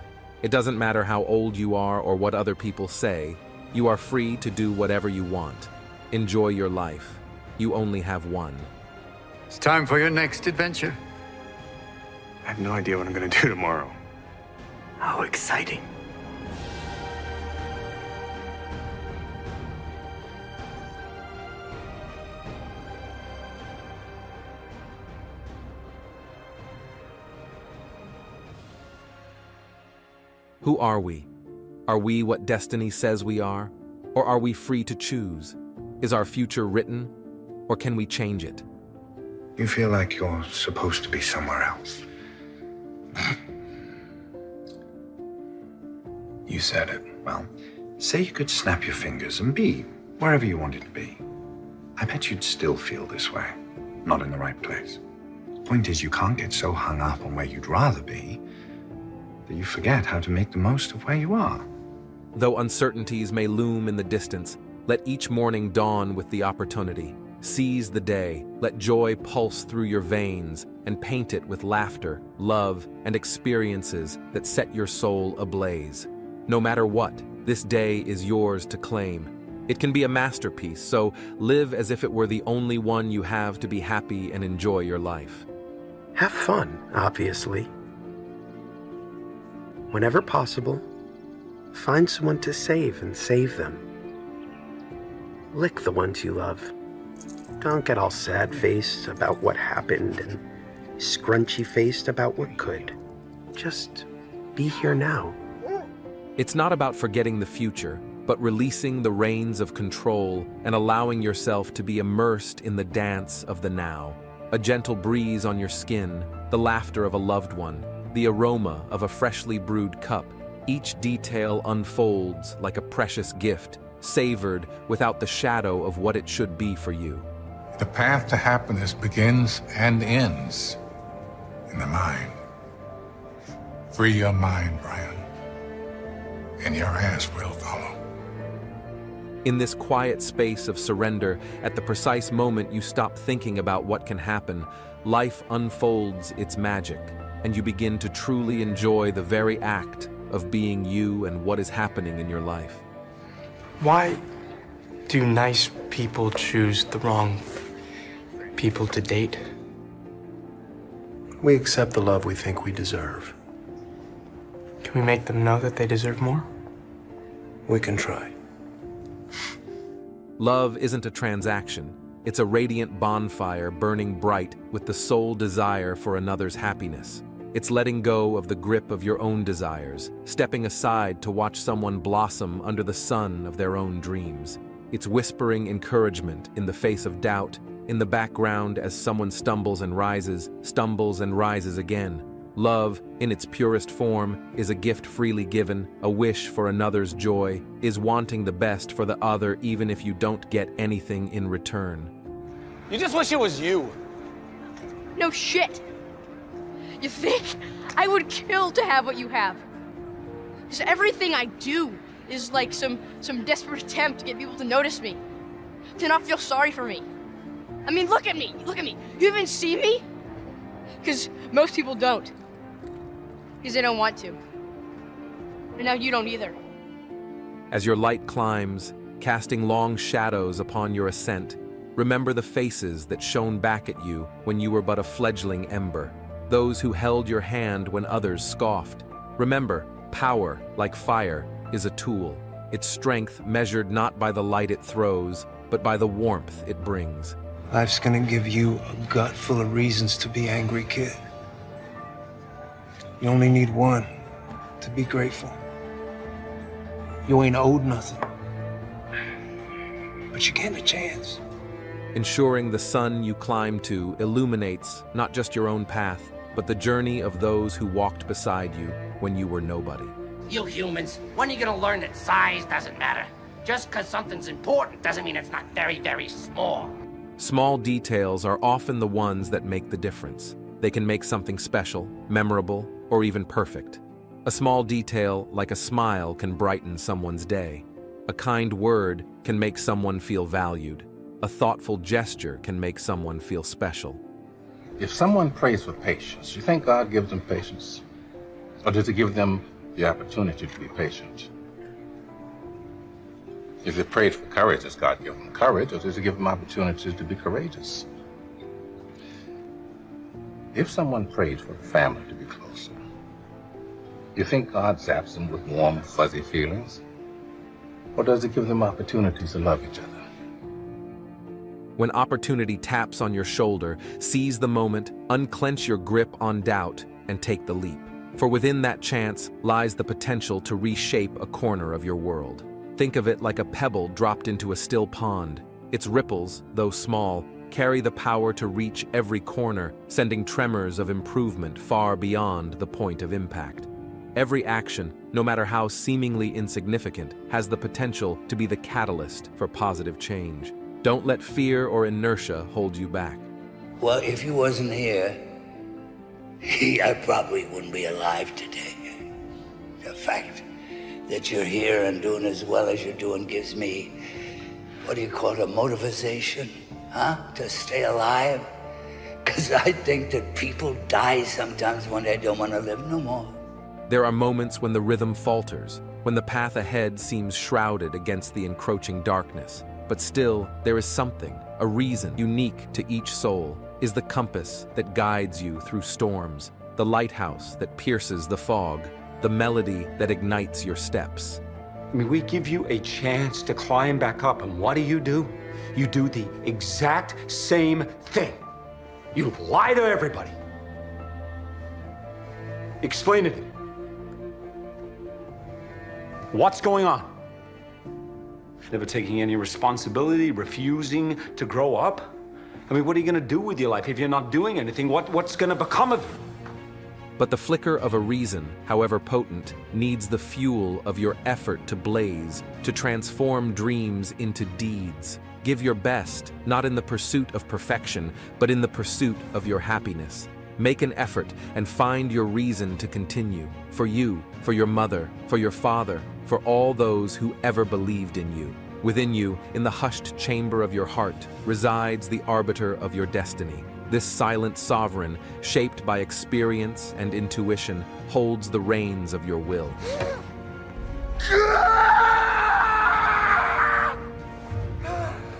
It doesn't matter how old you are or what other people say. You are free to do whatever you want. Enjoy your life. You only have one. It's time for your next adventure. I have no idea what I'm gonna do tomorrow. How exciting. Who are we? Are we what destiny says we are? Or are we free to choose? Is our future written, or can we change it? You feel like you're supposed to be somewhere else. You said it. Well, say you could snap your fingers and be wherever you wanted to be. I bet you'd still feel this way, not in the right place. Point is, you can't get so hung up on where you'd rather be that you forget how to make the most of where you are. Though uncertainties may loom in the distance, let each morning dawn with the opportunity. Seize the day, let joy pulse through your veins, and paint it with laughter, love, and experiences that set your soul ablaze. No matter what, this day is yours to claim. It can be a masterpiece, so live as if it were the only one you have to be happy and enjoy your life. Have fun, obviously. Whenever possible, find someone to save and save them. Lick the ones you love. Don't get all sad-faced about what happened and scrunchy-faced about what could. Just be here now. It's not about forgetting the future, but releasing the reins of control and allowing yourself to be immersed in the dance of the now. A gentle breeze on your skin, the laughter of a loved one, the aroma of a freshly brewed cup. Each detail unfolds like a precious gift, savored without the shadow of what it should be for you. The path to happiness begins and ends in the mind. Free your mind, Brian, and your ass will follow. In this quiet space of surrender, at the precise moment you stop thinking about what can happen, life unfolds its magic, and you begin to truly enjoy the very act of being you and what is happening in your life. Why do nice people choose the wrong people to date? We accept the love we think we deserve. Can we make them know that they deserve more? We can try. Love isn't a transaction. It's a radiant bonfire burning bright with the sole desire for another's happiness. It's letting go of the grip of your own desires, stepping aside to watch someone blossom under the sun of their own dreams. It's whispering encouragement in the face of doubt, in the background as someone stumbles and rises again. Love, in its purest form, is a gift freely given, a wish for another's joy, is wanting the best for the other even if you don't get anything in return. You just wish it was you. No shit. You think I would kill to have what you have? Because everything I do is like some desperate attempt to get people to notice me, to not feel sorry for me. I mean, look at me. You even see me? Because most people don't. Because they don't want to. And now you don't either. As your light climbs, casting long shadows upon your ascent, remember the faces that shone back at you when you were but a fledgling ember, those who held your hand when others scoffed. Remember, power, like fire, is a tool, its strength measured not by the light it throws, but by the warmth it brings. Life's gonna give you a gut full of reasons to be angry, kid. You only need one to be grateful. You ain't owed nothing, but you're getting a chance. Ensuring the sun you climb to illuminates not just your own path, but the journey of those who walked beside you when you were nobody. You humans, when are you gonna learn that size doesn't matter? Just because something's important doesn't mean it's not very, very small. Small details are often the ones that make the difference. They can make something special, memorable, or even perfect. A small detail, like a smile, can brighten someone's day. A kind word can make someone feel valued. A thoughtful gesture can make someone feel special. If someone prays for patience, you think God gives them patience? Or does he give them the opportunity to be patient? If they prayed for courage, does God give them courage, or does he give them opportunities to be courageous? If someone prayed for a family to be closer, you think God zaps them with warm, fuzzy feelings? Or does he give them opportunities to love each other? When opportunity taps on your shoulder, seize the moment, unclench your grip on doubt, and take the leap. For within that chance lies the potential to reshape a corner of your world. Think of it like a pebble dropped into a still pond. Its ripples, though small, carry the power to reach every corner, sending tremors of improvement far beyond the point of impact. Every action, no matter how seemingly insignificant, has the potential to be the catalyst for positive change. Don't let fear or inertia hold you back. Well, if you wasn't here, I probably wouldn't be alive today. The fact that you're here and doing as well as you're doing gives me, what do you call it, a motivation, huh? To stay alive? Because I think that people die sometimes when they don't want to live no more. There are moments when the rhythm falters, when the path ahead seems shrouded against the encroaching darkness. But still, there is something, a reason unique to each soul, is the compass that guides you through storms, the lighthouse that pierces the fog, the melody that ignites your steps. I mean, we give you a chance to climb back up, and what do? You do the exact same thing. You lie to everybody. Explain it to me. What's going on? Never taking any responsibility, refusing to grow up? I mean, what are you gonna do with your life if you're not doing anything? What's gonna become of you? But the flicker of a reason, however potent, needs the fuel of your effort to blaze, to transform dreams into deeds. Give your best, not in the pursuit of perfection, but in the pursuit of your happiness. Make an effort and find your reason to continue. For you, for your mother, for your father, for all those who ever believed in you. Within you, in the hushed chamber of your heart, resides the arbiter of your destiny. This silent sovereign, shaped by experience and intuition, holds the reins of your will.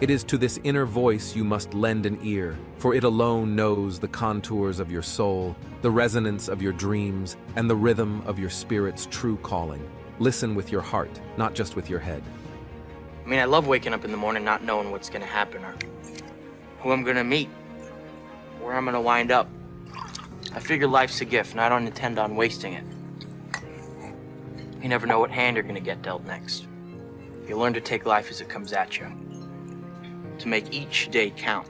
It is to this inner voice you must lend an ear, for it alone knows the contours of your soul, the resonance of your dreams, and the rhythm of your spirit's true calling. Listen with your heart, not just with your head. I mean, I love waking up in the morning not knowing what's gonna happen or who I'm gonna meet, where I'm gonna wind up. I figure life's a gift, and I don't intend on wasting it. You never know what hand you're gonna get dealt next. You learn to take life as it comes at you, to make each day count.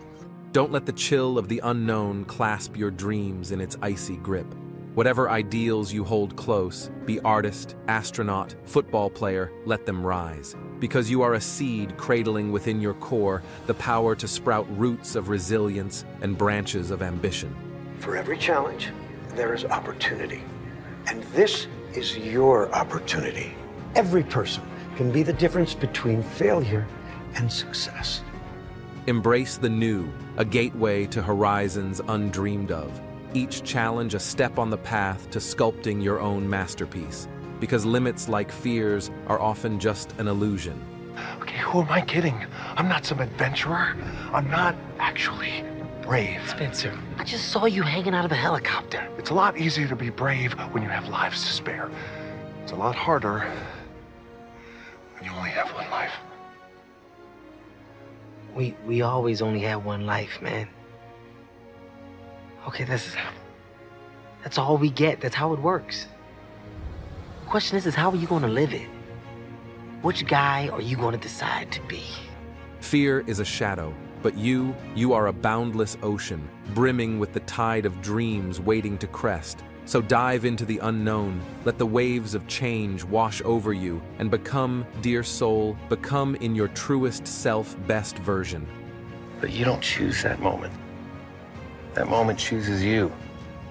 Don't let the chill of the unknown clasp your dreams in its icy grip. Whatever ideals you hold close, be artist, astronaut, football player, let them rise. Because you are a seed cradling within your core the power to sprout roots of resilience and branches of ambition. For every challenge, there is opportunity. And this is your opportunity. Every person can be the difference between failure and success. Embrace the new, a gateway to horizons undreamed of. Each challenge a step on the path to sculpting your own masterpiece. Because limits like fears are often just an illusion. Okay, who am I kidding? I'm not some adventurer. I'm not actually brave. Spencer, I just saw you hanging out of a helicopter. It's a lot easier to be brave when you have lives to spare. It's a lot harder when you only have one life. We always only have one life, man. Okay, that's all we get. That's how it works. The question is how are you going to live it? Which guy are you going to decide to be? Fear is a shadow, but you are a boundless ocean, brimming with the tide of dreams waiting to crest. So dive into the unknown, let the waves of change wash over you, and become, dear soul, become in your truest self best version. But you don't choose that moment. That moment chooses you.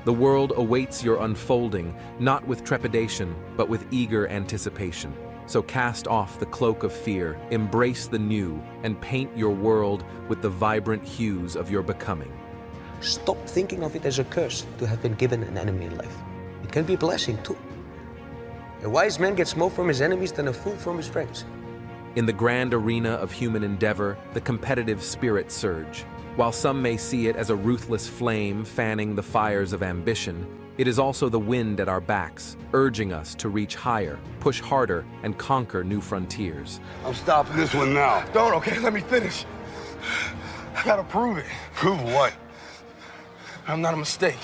The world awaits your unfolding, not with trepidation, but with eager anticipation. So cast off the cloak of fear, embrace the new, and paint your world with the vibrant hues of your becoming. Stop thinking of it as a curse to have been given an enemy in life. It can be a blessing too. A wise man gets more from his enemies than a fool from his friends. In the grand arena of human endeavor, the competitive spirit surge. While some may see it as a ruthless flame fanning the fires of ambition, it is also the wind at our backs, urging us to reach higher, push harder, and conquer new frontiers. I'm stopping this one now. Don't, okay, let me finish. I gotta prove it. Prove what? I'm not a mistake.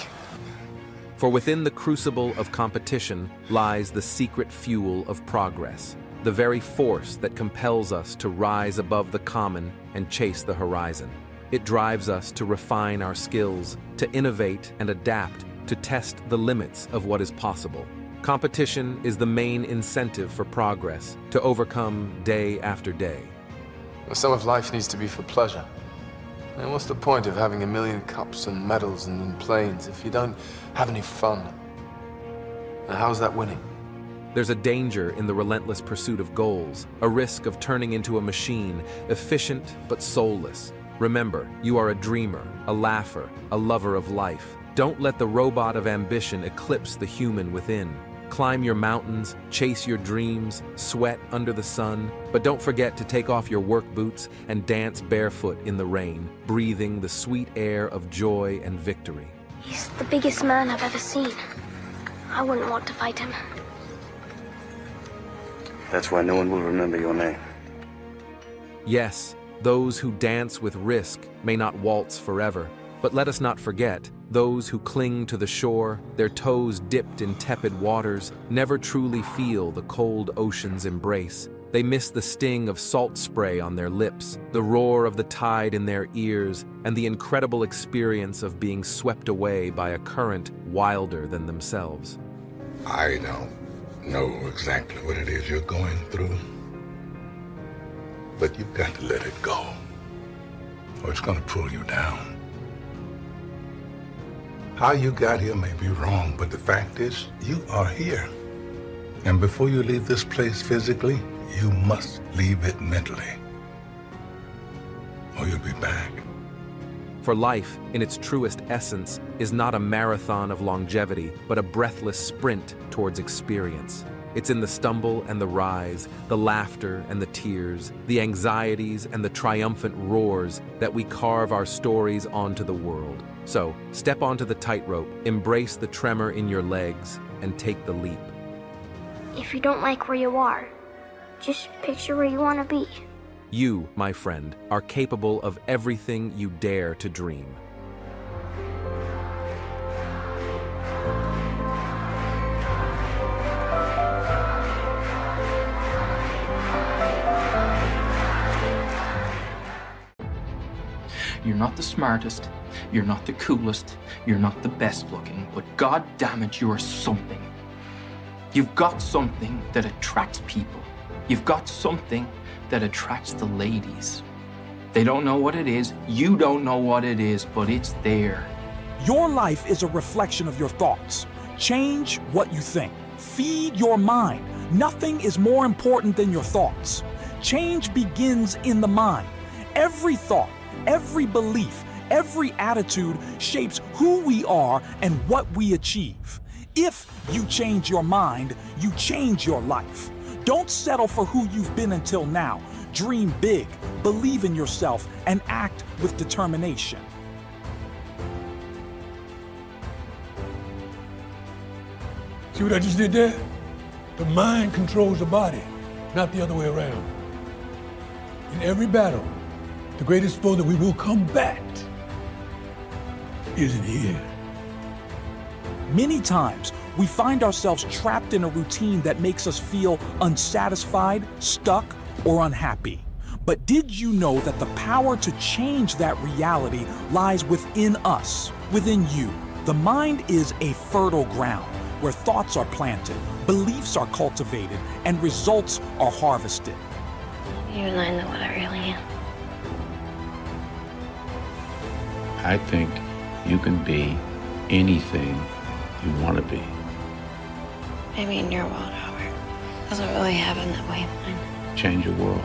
For within the crucible of competition lies the secret fuel of progress, the very force that compels us to rise above the common and chase the horizon. It drives us to refine our skills, to innovate and adapt, to test the limits of what is possible. Competition is the main incentive for progress, to overcome day after day. Some of life needs to be for pleasure. And what's the point of having a million cups and medals and planes if you don't have any fun? And how's that winning? There's a danger in the relentless pursuit of goals, a risk of turning into a machine, efficient but soulless. Remember, you are a dreamer, a laugher, a lover of life. Don't let the robot of ambition eclipse the human within. Climb your mountains, chase your dreams, sweat under the sun, but don't forget to take off your work boots and dance barefoot in the rain, breathing the sweet air of joy and victory. He's the biggest man I've ever seen. I wouldn't want to fight him. That's why no one will remember your name. Yes, those who dance with risk may not waltz forever, but let us not forget, those who cling to the shore, their toes dipped in tepid waters, never truly feel the cold ocean's embrace. They miss the sting of salt spray on their lips, the roar of the tide in their ears, and the incredible experience of being swept away by a current wilder than themselves. I don't know exactly what it is you're going through, but you've got to let it go, or it's going to pull you down. How you got here may be wrong, but the fact is, you are here. And before you leave this place physically, you must leave it mentally, or you'll be back. For life, in its truest essence, is not a marathon of longevity, but a breathless sprint towards experience. It's in the stumble and the rise, the laughter and the tears, the anxieties and the triumphant roars that we carve our stories onto the world. So, step onto the tightrope, embrace the tremor in your legs, and take the leap. If you don't like where you are, just picture where you want to be. You, my friend, are capable of everything you dare to dream. You're not the smartest, you're not the coolest, you're not the best looking, but god damn it, you're something. You've got something that attracts people. You've got something that attracts the ladies. They don't know what it is, you don't know what it is, but it's there. Your life is a reflection of your thoughts. Change what you think. Feed your mind. Nothing is more important than your thoughts. Change begins in the mind. Every thought, every belief, every attitude shapes who we are and what we achieve. If you change your mind, you change your life. Don't settle for who you've been until now. Dream big, believe in yourself, and act with determination. See what I just did there? The mind controls the body, not the other way around. In every battle, the greatest foe that we will combat isn't here. Many times, we find ourselves trapped in a routine that makes us feel unsatisfied, stuck, or unhappy. But did you know that the power to change that reality lies within us, within you? The mind is a fertile ground where thoughts are planted, beliefs are cultivated, and results are harvested. You and I know what I really am. I think you can be anything you want to be. Maybe in your world, Howard. It doesn't really happen that way in mine. Change your world.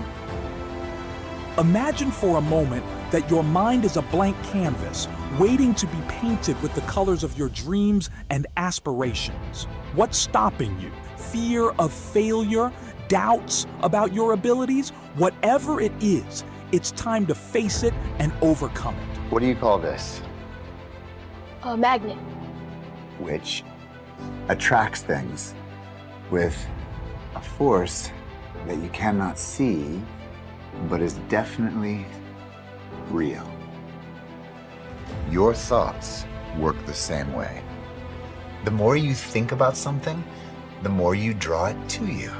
Imagine for a moment that your mind is a blank canvas, waiting to be painted with the colors of your dreams and aspirations. What's stopping you? Fear of failure? Doubts about your abilities? Whatever it is, it's time to face it and overcome it. What do you call this? A magnet. Which attracts things with a force that you cannot see, but is definitely real. Your thoughts work the same way. The more you think about something, the more you draw it to you.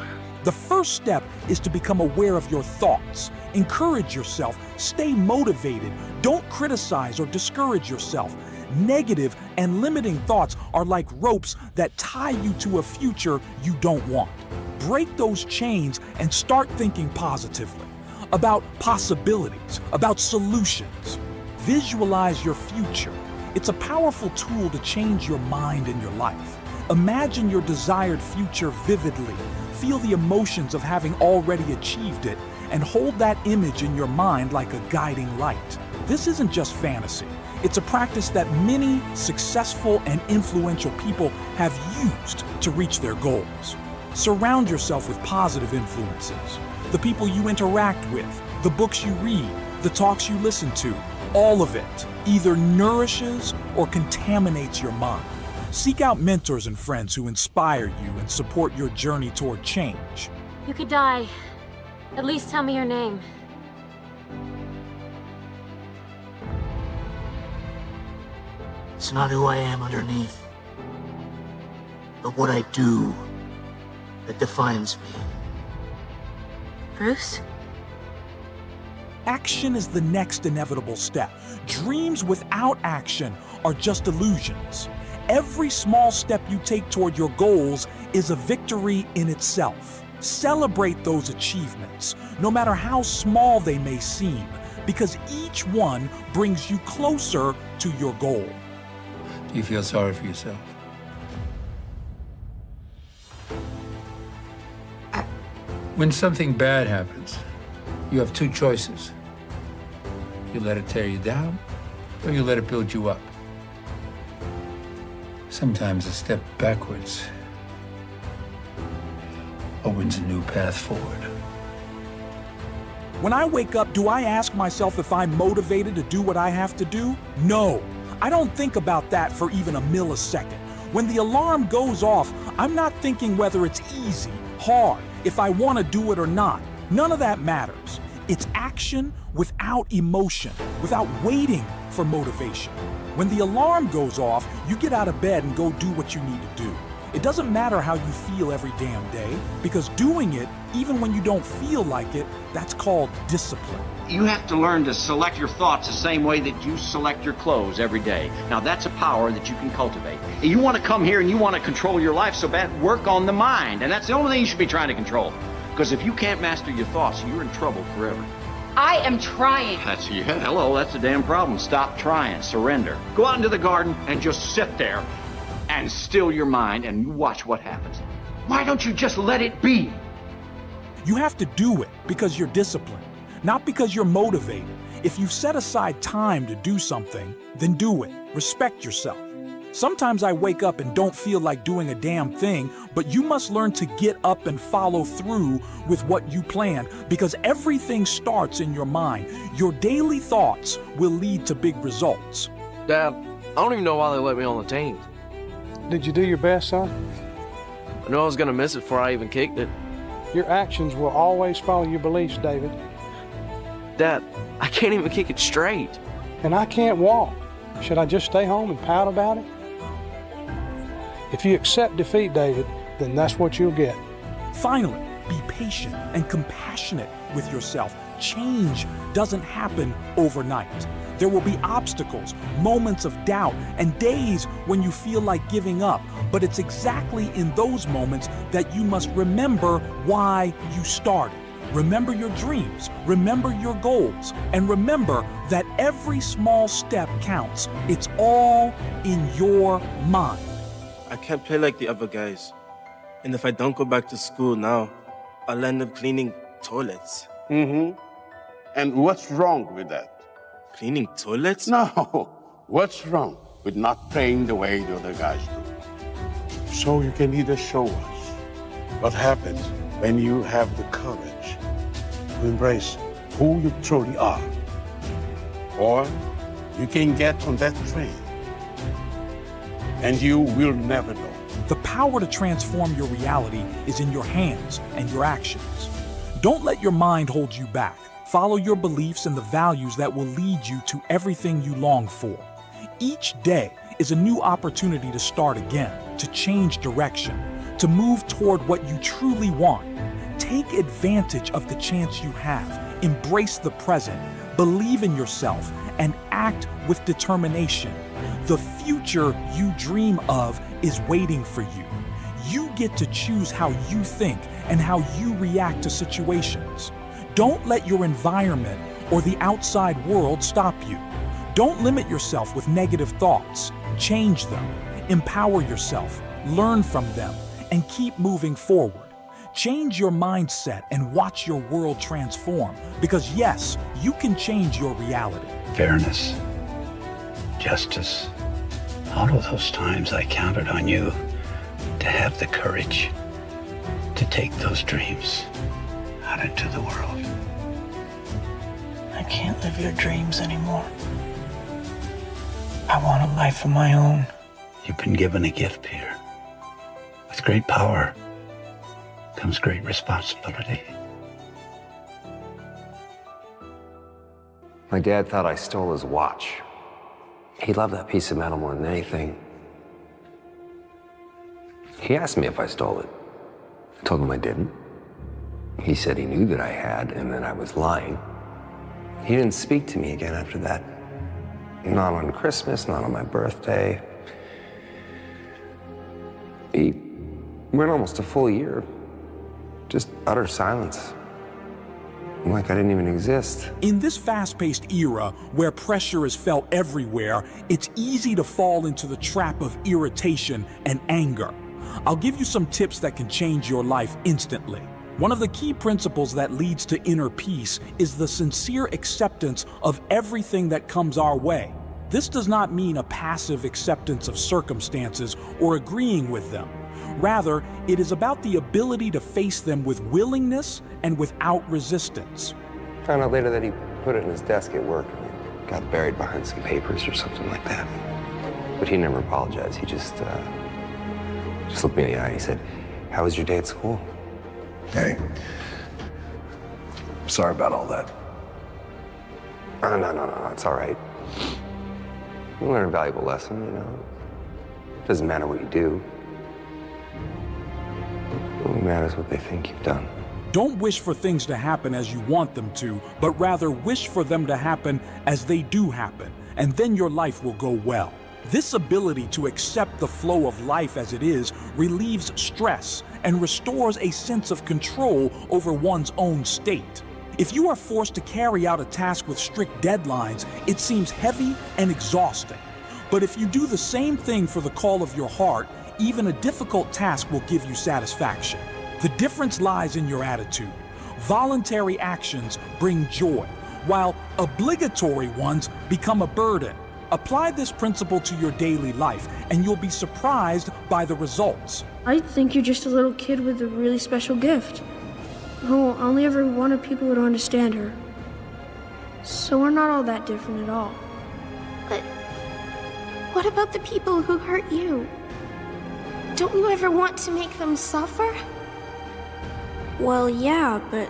The first step is to become aware of your thoughts. Encourage yourself. Stay motivated. Don't criticize or discourage yourself. Negative and limiting thoughts are like ropes that tie you to a future you don't want. Break those chains and start thinking positively about possibilities, about solutions. Visualize your future. It's a powerful tool to change your mind and your life. Imagine your desired future vividly. Feel the emotions of having already achieved it, and hold that image in your mind like a guiding light. This isn't just fantasy. It's a practice that many successful and influential people have used to reach their goals. Surround yourself with positive influences. The people you interact with, the books you read, the talks you listen to, all of it either nourishes or contaminates your mind. Seek out mentors and friends who inspire you and support your journey toward change. You could die. At least tell me your name. It's not who I am underneath, but what I do that defines me. Bruce? Action is the next inevitable step. Dreams without action are just illusions. Every small step you take toward your goals is a victory in itself. Celebrate those achievements, no matter how small they may seem, because each one brings you closer to your goal. Do you feel sorry for yourself? When something bad happens, you have two choices. You let it tear you down, or you let it build you up. Sometimes a step backwards opens a new path forward. When I wake up, do I ask myself if I'm motivated to do what I have to do? No. I don't think about that for even a millisecond. When the alarm goes off, I'm not thinking whether it's easy, hard, if I want to do it or not. None of that matters. It's action without emotion, without waiting for motivation. When the alarm goes off, you get out of bed and go do what you need to do. It doesn't matter how you feel every damn day, because doing it, even when you don't feel like it, that's called discipline. You have to learn to select your thoughts the same way that you select your clothes every day. Now that's a power that you can cultivate. You want to come here and you want to control your life so bad, work on the mind. And that's the only thing you should be trying to control. Because if you can't master your thoughts, you're in trouble forever. I am trying. Hello, that's the damn problem. Stop trying, surrender. Go out into the garden and just sit there and still your mind and you watch what happens. Why don't you just let it be? You have to do it because you're disciplined, not because you're motivated. If you've set aside time to do something, then do it. Respect yourself. Sometimes I wake up and don't feel like doing a damn thing, but you must learn to get up and follow through with what you plan, because everything starts in your mind. Your daily thoughts will lead to big results. Dad, I don't even know why they let me on the team. Did you do your best, son? I knew I was gonna miss it before I even kicked it. Your actions will always follow your beliefs, David. Dad, I can't even kick it straight. And I can't walk. Should I just stay home and pout about it? If you accept defeat, David, then that's what you'll get. Finally, be patient and compassionate with yourself. Change doesn't happen overnight. There will be obstacles, moments of doubt, and days when you feel like giving up. But it's exactly in those moments that you must remember why you started. Remember your dreams, remember your goals, and remember that every small step counts. It's all in your mind. I can't play like the other guys. And if I don't go back to school now, I'll end up cleaning toilets. Mm-hmm. And what's wrong with that? Cleaning toilets? No. What's wrong with not praying the way the other guys do? So you can either show us what happens when you have the courage to embrace who you truly are, or you can get on that train and you will never know. The power to transform your reality is in your hands and your actions. Don't let your mind hold you back. Follow your beliefs and the values that will lead you to everything you long for. Each day is a new opportunity to start again. to change direction, to move toward what you truly want. Take advantage of the chance you have. Embrace the present, believe in yourself, and act with determination. The future you dream of is waiting for you. You get to choose how you think and how you react to situations. Don't let your environment or the outside world stop you. Don't limit yourself with negative thoughts. Change them. Empower yourself. Learn from them. And keep moving forward. Change your mindset and watch your world transform. Because yes, you can change your reality. Fairness, justice, all of those times I counted on you to have the courage to take those dreams out into the world. I can't live your dreams anymore. I want a life of my own. You've been given a gift, Peter. With great power comes great responsibility. My dad thought I stole his watch. He loved that piece of metal more than anything. He asked me if I stole it. I told him I didn't. He said he knew that I had and that I was lying. He didn't speak to me again after that. Not on Christmas, not on my birthday. He went almost a full year. Just utter silence. Like I didn't even exist. In this fast-paced era where pressure is felt everywhere, it's easy to fall into the trap of irritation and anger. I'll give you some tips that can change your life instantly. One of the key principles that leads to inner peace is the sincere acceptance of everything that comes our way. This does not mean a passive acceptance of circumstances or agreeing with them. Rather, it is about the ability to face them with willingness and without resistance. Found out later that he put it in his desk at work and got buried behind some papers or something like that. But he never apologized. He just looked me in the eye and he said, "How was your day at school?" Hey, sorry about all that. No, it's all right. You learn a valuable lesson, you know. It doesn't matter what you do. It only matters what they think you've done. Don't wish for things to happen as you want them to, but rather wish for them to happen as they do happen, and then your life will go well. This ability to accept the flow of life as it is relieves stress and restores a sense of control over one's own state. If you are forced to carry out a task with strict deadlines, it seems heavy and exhausting. But if you do the same thing for the call of your heart, even a difficult task will give you satisfaction. The difference lies in your attitude. Voluntary actions bring joy, while obligatory ones become a burden. Apply this principle to your daily life, and you'll be surprised by the results. I think you're just a little kid with a really special gift, who only ever wanted people to understand her. So we're not all that different at all. But what about the people who hurt you? Don't you ever want to make them suffer? Well, yeah, but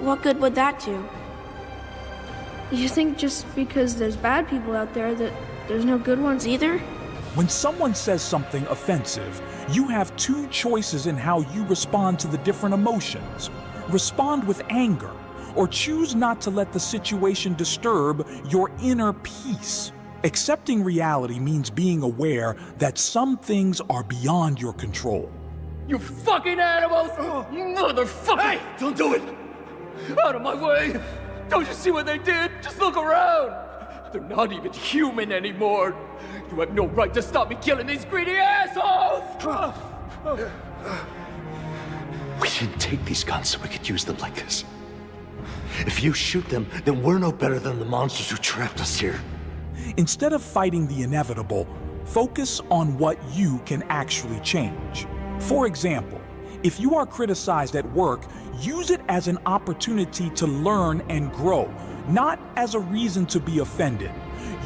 what good would that do? You think just because there's bad people out there that there's no good ones either? When someone says something offensive, you have two choices in how you respond to the different emotions. Respond with anger, or choose not to let the situation disturb your inner peace. Accepting reality means being aware that some things are beyond your control. You fucking animals! You motherfucker! Hey! Don't do it! Out of my way! Don't you see what they did? Just look around! They're not even human anymore! You have no right to stop me killing these greedy assholes! We didn't take these guns so we could use them like this. If you shoot them, then we're no better than the monsters who trapped us here. Instead of fighting the inevitable, focus on what you can actually change. For example, if you are criticized at work, use it as an opportunity to learn and grow, not as a reason to be offended.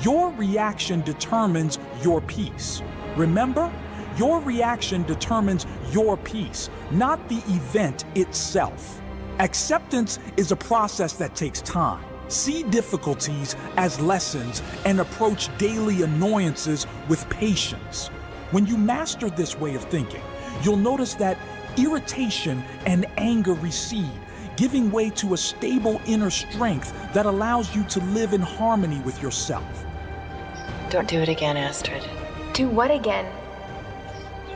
Your reaction determines your peace. Remember, your reaction determines your peace, not the event itself. Acceptance is a process that takes time. See difficulties as lessons and approach daily annoyances with patience. When you master this way of thinking, you'll notice that irritation and anger recede, giving way to a stable inner strength that allows you to live in harmony with yourself. Don't do it again, Astrid. Do what again?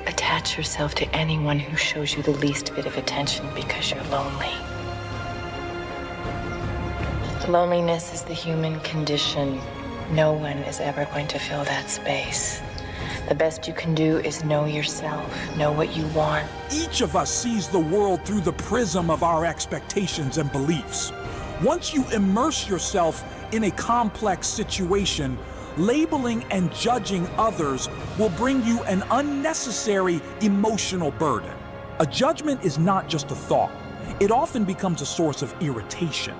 Attach yourself to anyone who shows you the least bit of attention because you're lonely. Loneliness is the human condition. No one is ever going to fill that space. The best you can do is know yourself, know what you want. Each of us sees the world through the prism of our expectations and beliefs. Once you immerse yourself in a complex situation, labeling and judging others will bring you an unnecessary emotional burden. A judgment is not just a thought. It often becomes a source of irritation.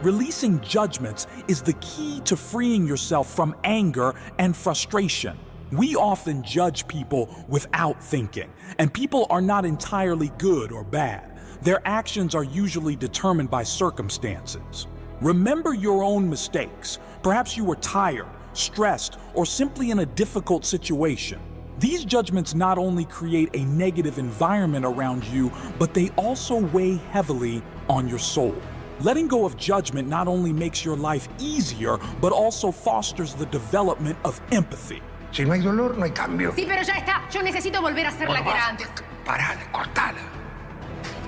Releasing judgments is the key to freeing yourself from anger and frustration. We often judge people without thinking, and people are not entirely good or bad. Their actions are usually determined by circumstances. Remember your own mistakes. Perhaps you were tired, stressed, or simply in a difficult situation. These judgments not only create a negative environment around you, but they also weigh heavily on your soul. Letting go of judgment not only makes your life easier, but also fosters the development of empathy. Si no hay dolor, no hay cambio. Sí, pero ya está. Yo necesito volver a ser la que era antes. Parala, cortala.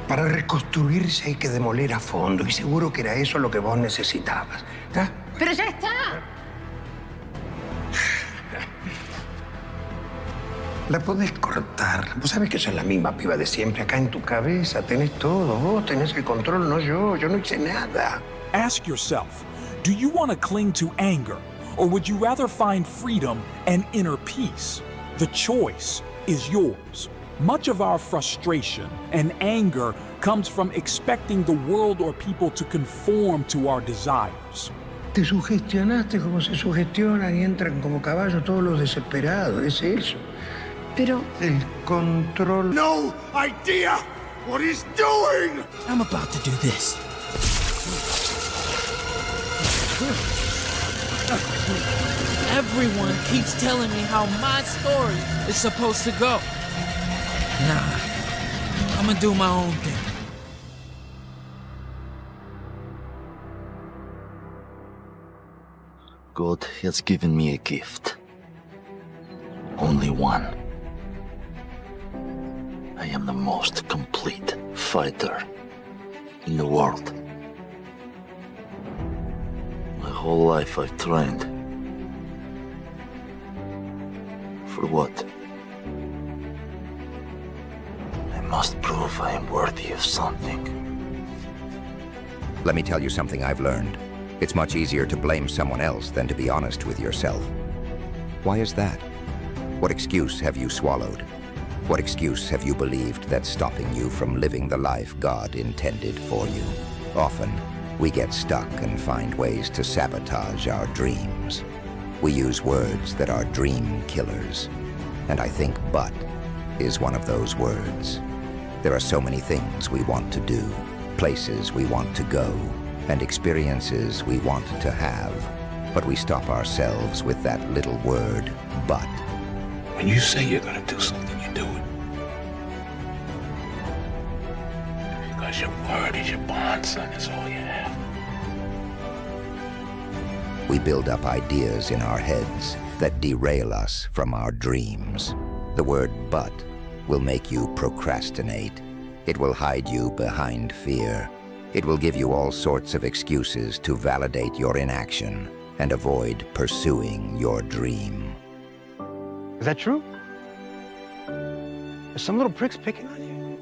Para reconstruirse hay que demoler a fondo y seguro que era eso lo que vos necesitabas. ¿Está? Pero ya está. La podés cortar. Vos sabés que sos la misma piba de siempre acá en tu cabeza. Tenés todo. Vos tenés el control, no yo. Yo no hice nada. Ask yourself, do you want to cling to anger? Or would you rather find freedom and inner peace? The choice is yours. Much of our frustration and anger comes from expecting the world or people to conform to our desires. Te sugestionaste como se sugestionan y entran como caballos todos los desesperados. Es eso. Pero... El control... No idea what he's doing! I'm about to do this. Everyone keeps telling me how my story is supposed to go. Nah, I'm gonna do my own thing. God has given me a gift. Only one. I am the most complete fighter in the world. My whole life I've trained. For what? I must prove I am worthy of something. Let me tell you something I've learned. It's much easier to blame someone else than to be honest with yourself. Why is that? What excuse have you swallowed? What excuse have you believed that's stopping you from living the life God intended for you? Often, we get stuck and find ways to sabotage our dreams. We use words that are dream killers. And I think "but" is one of those words. There are so many things we want to do, places we want to go, and experiences we want to have. But we stop ourselves with that little word, "but." When you say you're gonna do something, you do it. Because your word is your bond, son. It's all you have. We build up ideas in our heads that derail us from our dreams. The word "but" will make you procrastinate. It will hide you behind fear. It will give you all sorts of excuses to validate your inaction and avoid pursuing your dream. Is that true? There's some little pricks picking on you.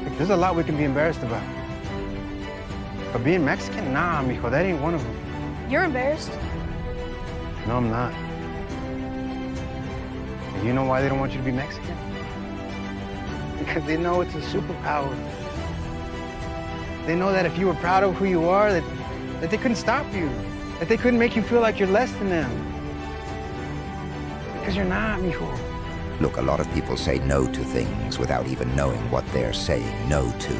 Like, there's a lot we can be embarrassed about. But being Mexican? Nah, mijo, that ain't one of them. You're embarrassed? No, I'm not. And you know why they don't want you to be Mexican? Because they know it's a superpower. They know that if you were proud of who you are, that they couldn't stop you. That they couldn't make you feel like you're less than them. Because you're not, mijo. Look, a lot of people say no to things without even knowing what they're saying no to.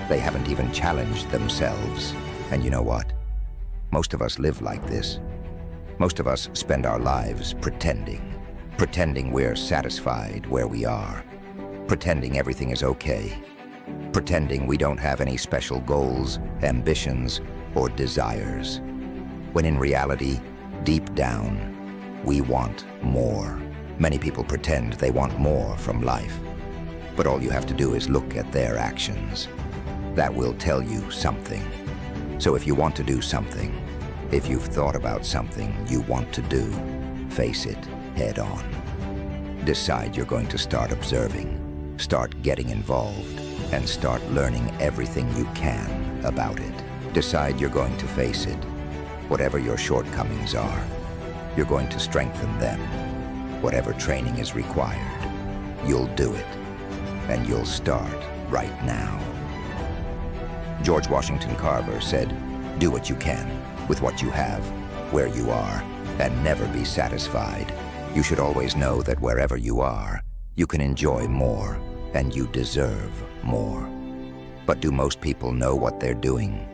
They haven't even challenged themselves. And you know what? Most of us live like this. Most of us spend our lives pretending we're satisfied where we are, pretending everything is okay, pretending we don't have any special goals, ambitions, or desires, when in reality, deep down, we want more. Many people pretend they want more from life, but all you have to do is look at their actions. That will tell you something. So if you want to do something, if you've thought about something you want to do, face it head on. Decide you're going to start observing, start getting involved, and start learning everything you can about it. Decide you're going to face it. Whatever your shortcomings are, you're going to strengthen them. Whatever training is required, you'll do it. And you'll start right now. George Washington Carver said, "Do what you can, with what you have, where you are, and never be satisfied. You should always know that wherever you are, you can enjoy more, and you deserve more." But do most people know what they're doing?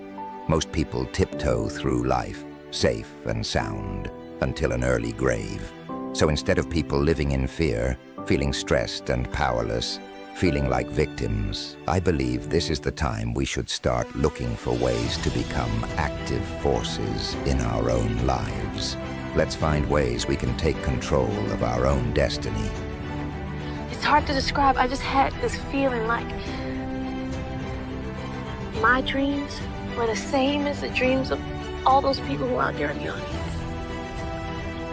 Most people tiptoe through life, safe and sound, until an early grave. So instead of people living in fear, feeling stressed and powerless, feeling like victims, I believe this is the time we should start looking for ways to become active forces in our own lives. Let's find ways we can take control of our own destiny. It's hard to describe. I just had this feeling like my dreams were the same as the dreams of all those people who are out there in the audience.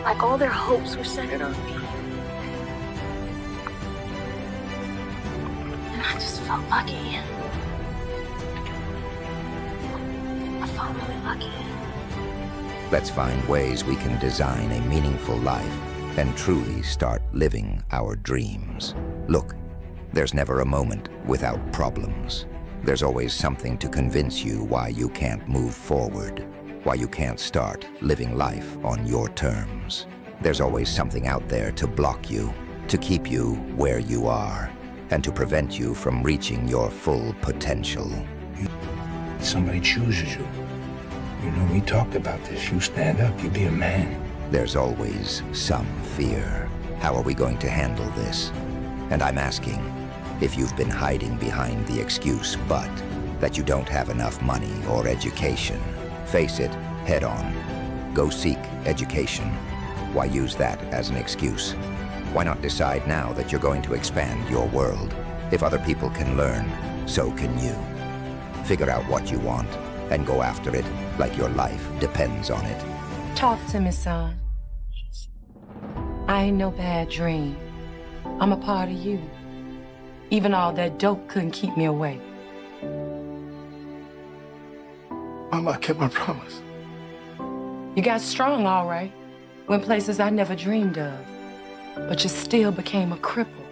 Like all their hopes were centered on me. And I just felt lucky. I felt really lucky. Let's find ways we can design a meaningful life and truly start living our dreams. Look, there's never a moment without problems. There's always something to convince you why you can't move forward, why you can't start living life on your terms. There's always something out there to block you, to keep you where you are, and to prevent you from reaching your full potential. Somebody chooses you. You know, we talked about this. You stand up, you be a man. There's always some fear. How are we going to handle this? And I'm asking, if you've been hiding behind the excuse but that you don't have enough money or education, face it head on. Go seek education. Why use that as an excuse? Why not decide now that you're going to expand your world? If other people can learn, so can you. Figure out what you want and go after it like your life depends on it. Talk to me, son. I ain't no bad dream. I'm a part of you. Even all that dope couldn't keep me away. Mama, I kept my promise. You got strong, all right. Went places I never dreamed of. But you still became a cripple.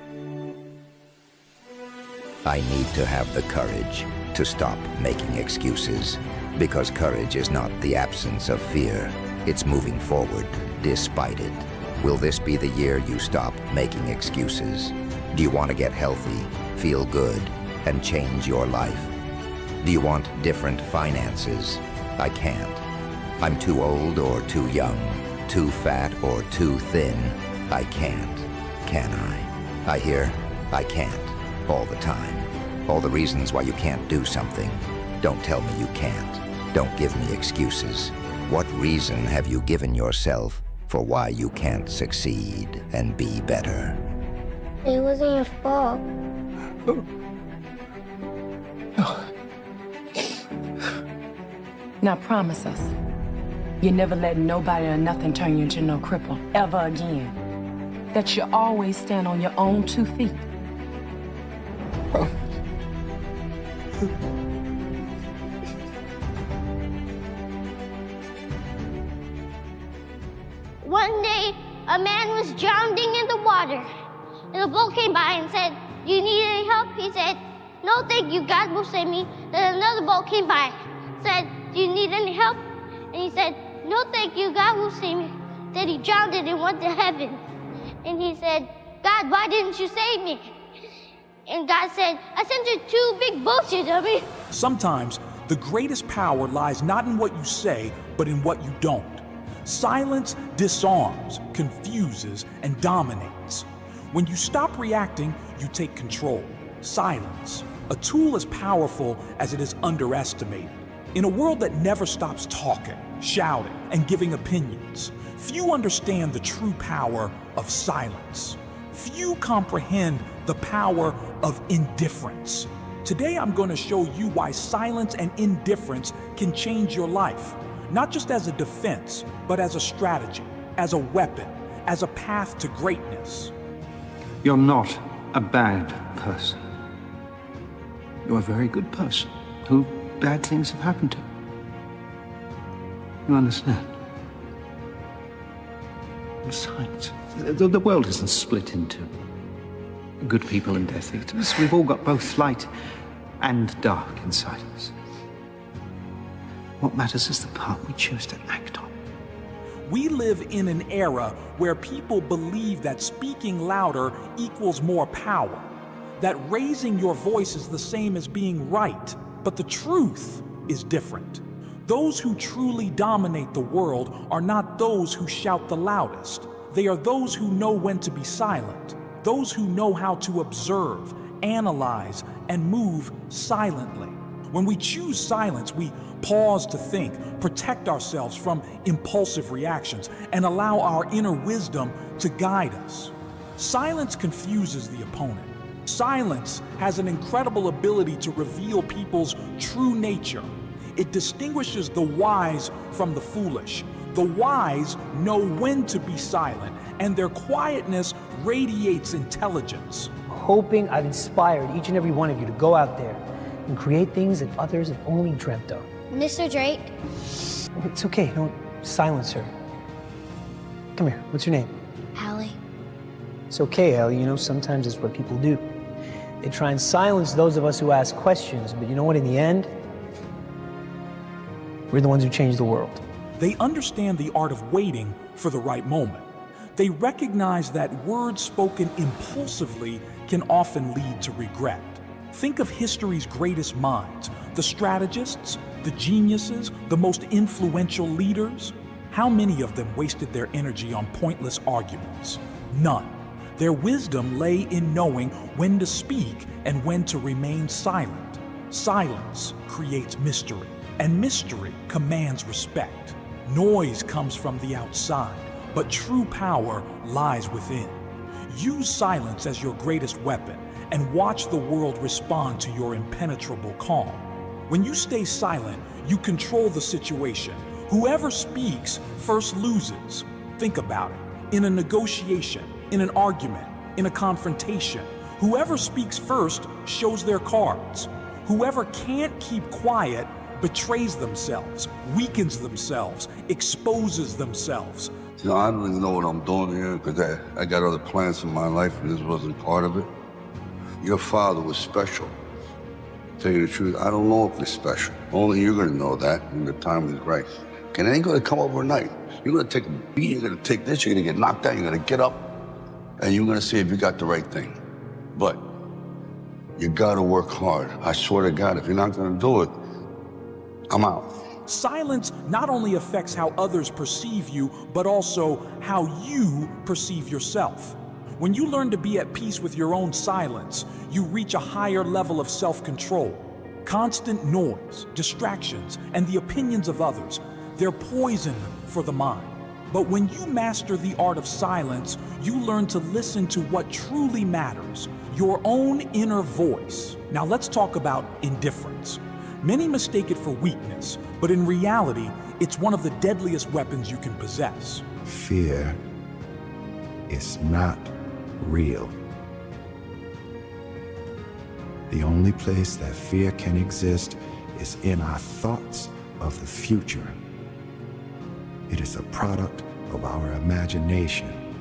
I need to have the courage to stop making excuses, because courage is not the absence of fear. It's moving forward despite it. Will this be the year you stop making excuses? Do you want to get healthy, feel good, and change your life? Do you want different finances? I can't. I'm too old or too young, too fat or too thin. I can't. Can I? I hear I can't all the time. All the reasons why you can't do something. Don't tell me you can't. Don't give me excuses. What reason have you given yourself for why you can't succeed and be better? It wasn't your fault. Now promise us, you never let nobody or nothing turn you into no cripple, ever again. That you always stand on your own 2 feet. One day, a man was drowning in the water. And a boat came by and said, "Do you need any help?" He said, "No, thank you, God will save me." Then another boat came by, said, "Do you need any help?" And he said, "No, thank you, God will save me." Then he drowned and went to heaven. And he said, "God, why didn't you save me?" And God said, "I sent you 2 big boats, you dummy." Sometimes the greatest power lies not in what you say, but in what you don't. Silence disarms, confuses, and dominates. When you stop reacting, you take control. Silence, a tool as powerful as it is underestimated. In a world that never stops talking, shouting, and giving opinions, few understand the true power of silence. Few comprehend the power of indifference. Today I'm going to show you why silence and indifference can change your life, not just as a defense, but as a strategy, as a weapon, as a path to greatness. You're not a bad person. You're a very good person who bad things have happened to. You understand? Besides, the world isn't split into good people and Death Eaters. We've all got both light and dark inside us. What matters is the part we choose to act on. We live in an era where people believe that speaking louder equals more power, that raising your voice is the same as being right, but the truth is different. Those who truly dominate the world are not those who shout the loudest. They are those who know when to be silent, those who know how to observe, analyze, and move silently. When we choose silence, we pause to think, protect ourselves from impulsive reactions, and allow our inner wisdom to guide us. Silence confuses the opponent. Silence has an incredible ability to reveal people's true nature. It distinguishes the wise from the foolish. The wise know when to be silent, and their quietness radiates intelligence. Hoping I've inspired each and every one of you to go out there and create things that others have only dreamt of. Mr. Drake? It's okay, don't silence her. Come here, what's your name? Allie. It's okay, Ellie, you know, sometimes it's what people do. They try and silence those of us who ask questions, but you know what, in the end, we're the ones who change the world. They understand the art of waiting for the right moment. They recognize that words spoken impulsively can often lead to regret. Think of history's greatest minds, the strategists, the geniuses, the most influential leaders. How many of them wasted their energy on pointless arguments? None. Their wisdom lay in knowing when to speak and when to remain silent. Silence creates mystery, and mystery commands respect. Noise comes from the outside, but true power lies within. Use silence as your greatest weapon and watch the world respond to your impenetrable calm. When you stay silent, you control the situation. Whoever speaks first loses. Think about it. In a negotiation, in an argument, in a confrontation, whoever speaks first shows their cards. Whoever can't keep quiet betrays themselves, weakens themselves, exposes themselves. You know, I don't even know what I'm doing here because I got other plans in my life and this wasn't part of it. Your father was special. To tell you the truth, I don't know if he's special. Only you're gonna know that when the time is right. And it ain't gonna come overnight. You're gonna take a beat, you're gonna take this, you're gonna get knocked down, you're gonna get up, and you're gonna see if you got the right thing. But you gotta work hard. I swear to God, if you're not gonna do it, I'm out. Silence not only affects how others perceive you, but also how you perceive yourself. When you learn to be at peace with your own silence, you reach a higher level of self-control. Constant noise, distractions, and the opinions of others, they're poison for the mind. But when you master the art of silence, you learn to listen to what truly matters, your own inner voice. Now let's talk about indifference. Many mistake it for weakness, but in reality, it's one of the deadliest weapons you can possess. Fear is not real. The only place that fear can exist is in our thoughts of the future. It is a product of our imagination,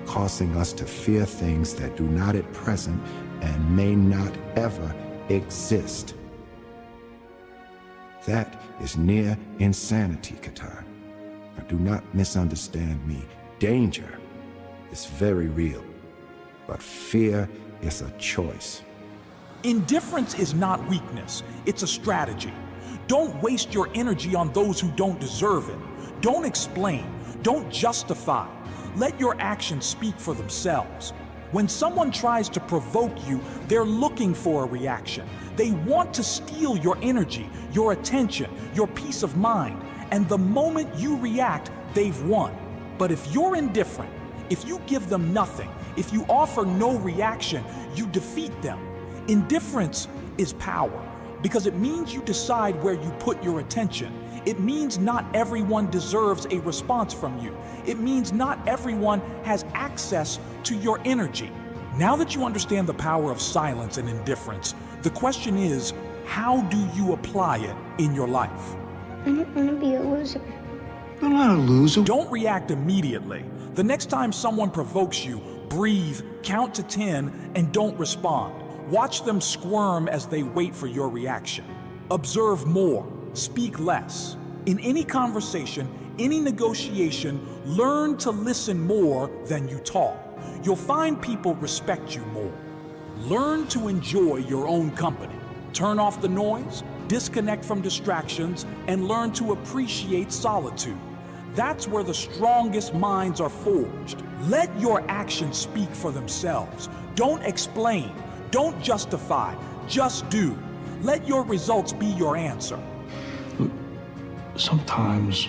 causing us to fear things that do not at present and may not ever exist. That is near insanity, Qatar. Now, do not misunderstand me. Danger is very real, but fear is a choice. Indifference is not weakness, it's a strategy. Don't waste your energy on those who don't deserve it. Don't explain, Don't justify. Let your actions speak for themselves. When someone tries to provoke you, they're looking for a reaction. They want to steal your energy, your attention, your peace of mind. And the moment you react, they've won. But if you're indifferent, if you give them nothing, if you offer no reaction, you defeat them. Indifference is power, because it means you decide where you put your attention. It means not everyone deserves a response from you. It means not everyone has access to your energy. Now that you understand the power of silence and indifference, the question is, how do you apply it in your life? I don't want to be a loser. You're not a loser. Don't react immediately. The next time someone provokes you, breathe, count to 10, and don't respond. Watch them squirm as they wait for your reaction. Observe more, speak less. In any conversation, any negotiation, learn to listen more than you talk. You'll find people respect you more. Learn to enjoy your own company. Turn off the noise, disconnect from distractions, and learn to appreciate solitude. That's where the strongest minds are forged. Let your actions speak for themselves. Don't explain. Don't justify. Just do. Let your results be your answer. Look, sometimes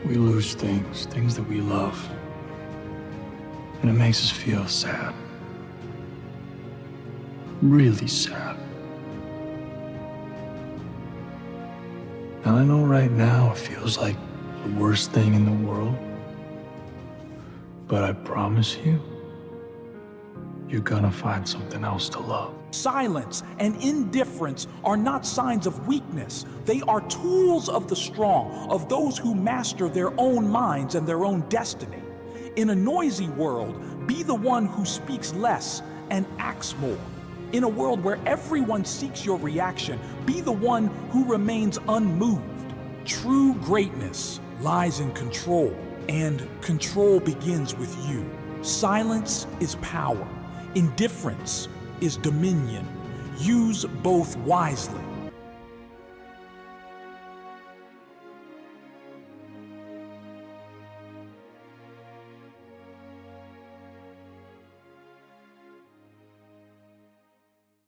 we lose things that we love. And it makes us feel sad. Really sad. And I know right now it feels like the worst thing in the world. But I promise you, you're gonna find something else to love. Silence and indifference are not signs of weakness. They are tools of the strong, of those who master their own minds and their own destiny. In a noisy world, be the one who speaks less and acts more. In a world where everyone seeks your reaction, be the one who remains unmoved. True greatness lies in control, and control begins with you. Silence is power. Indifference is dominion. Use both wisely.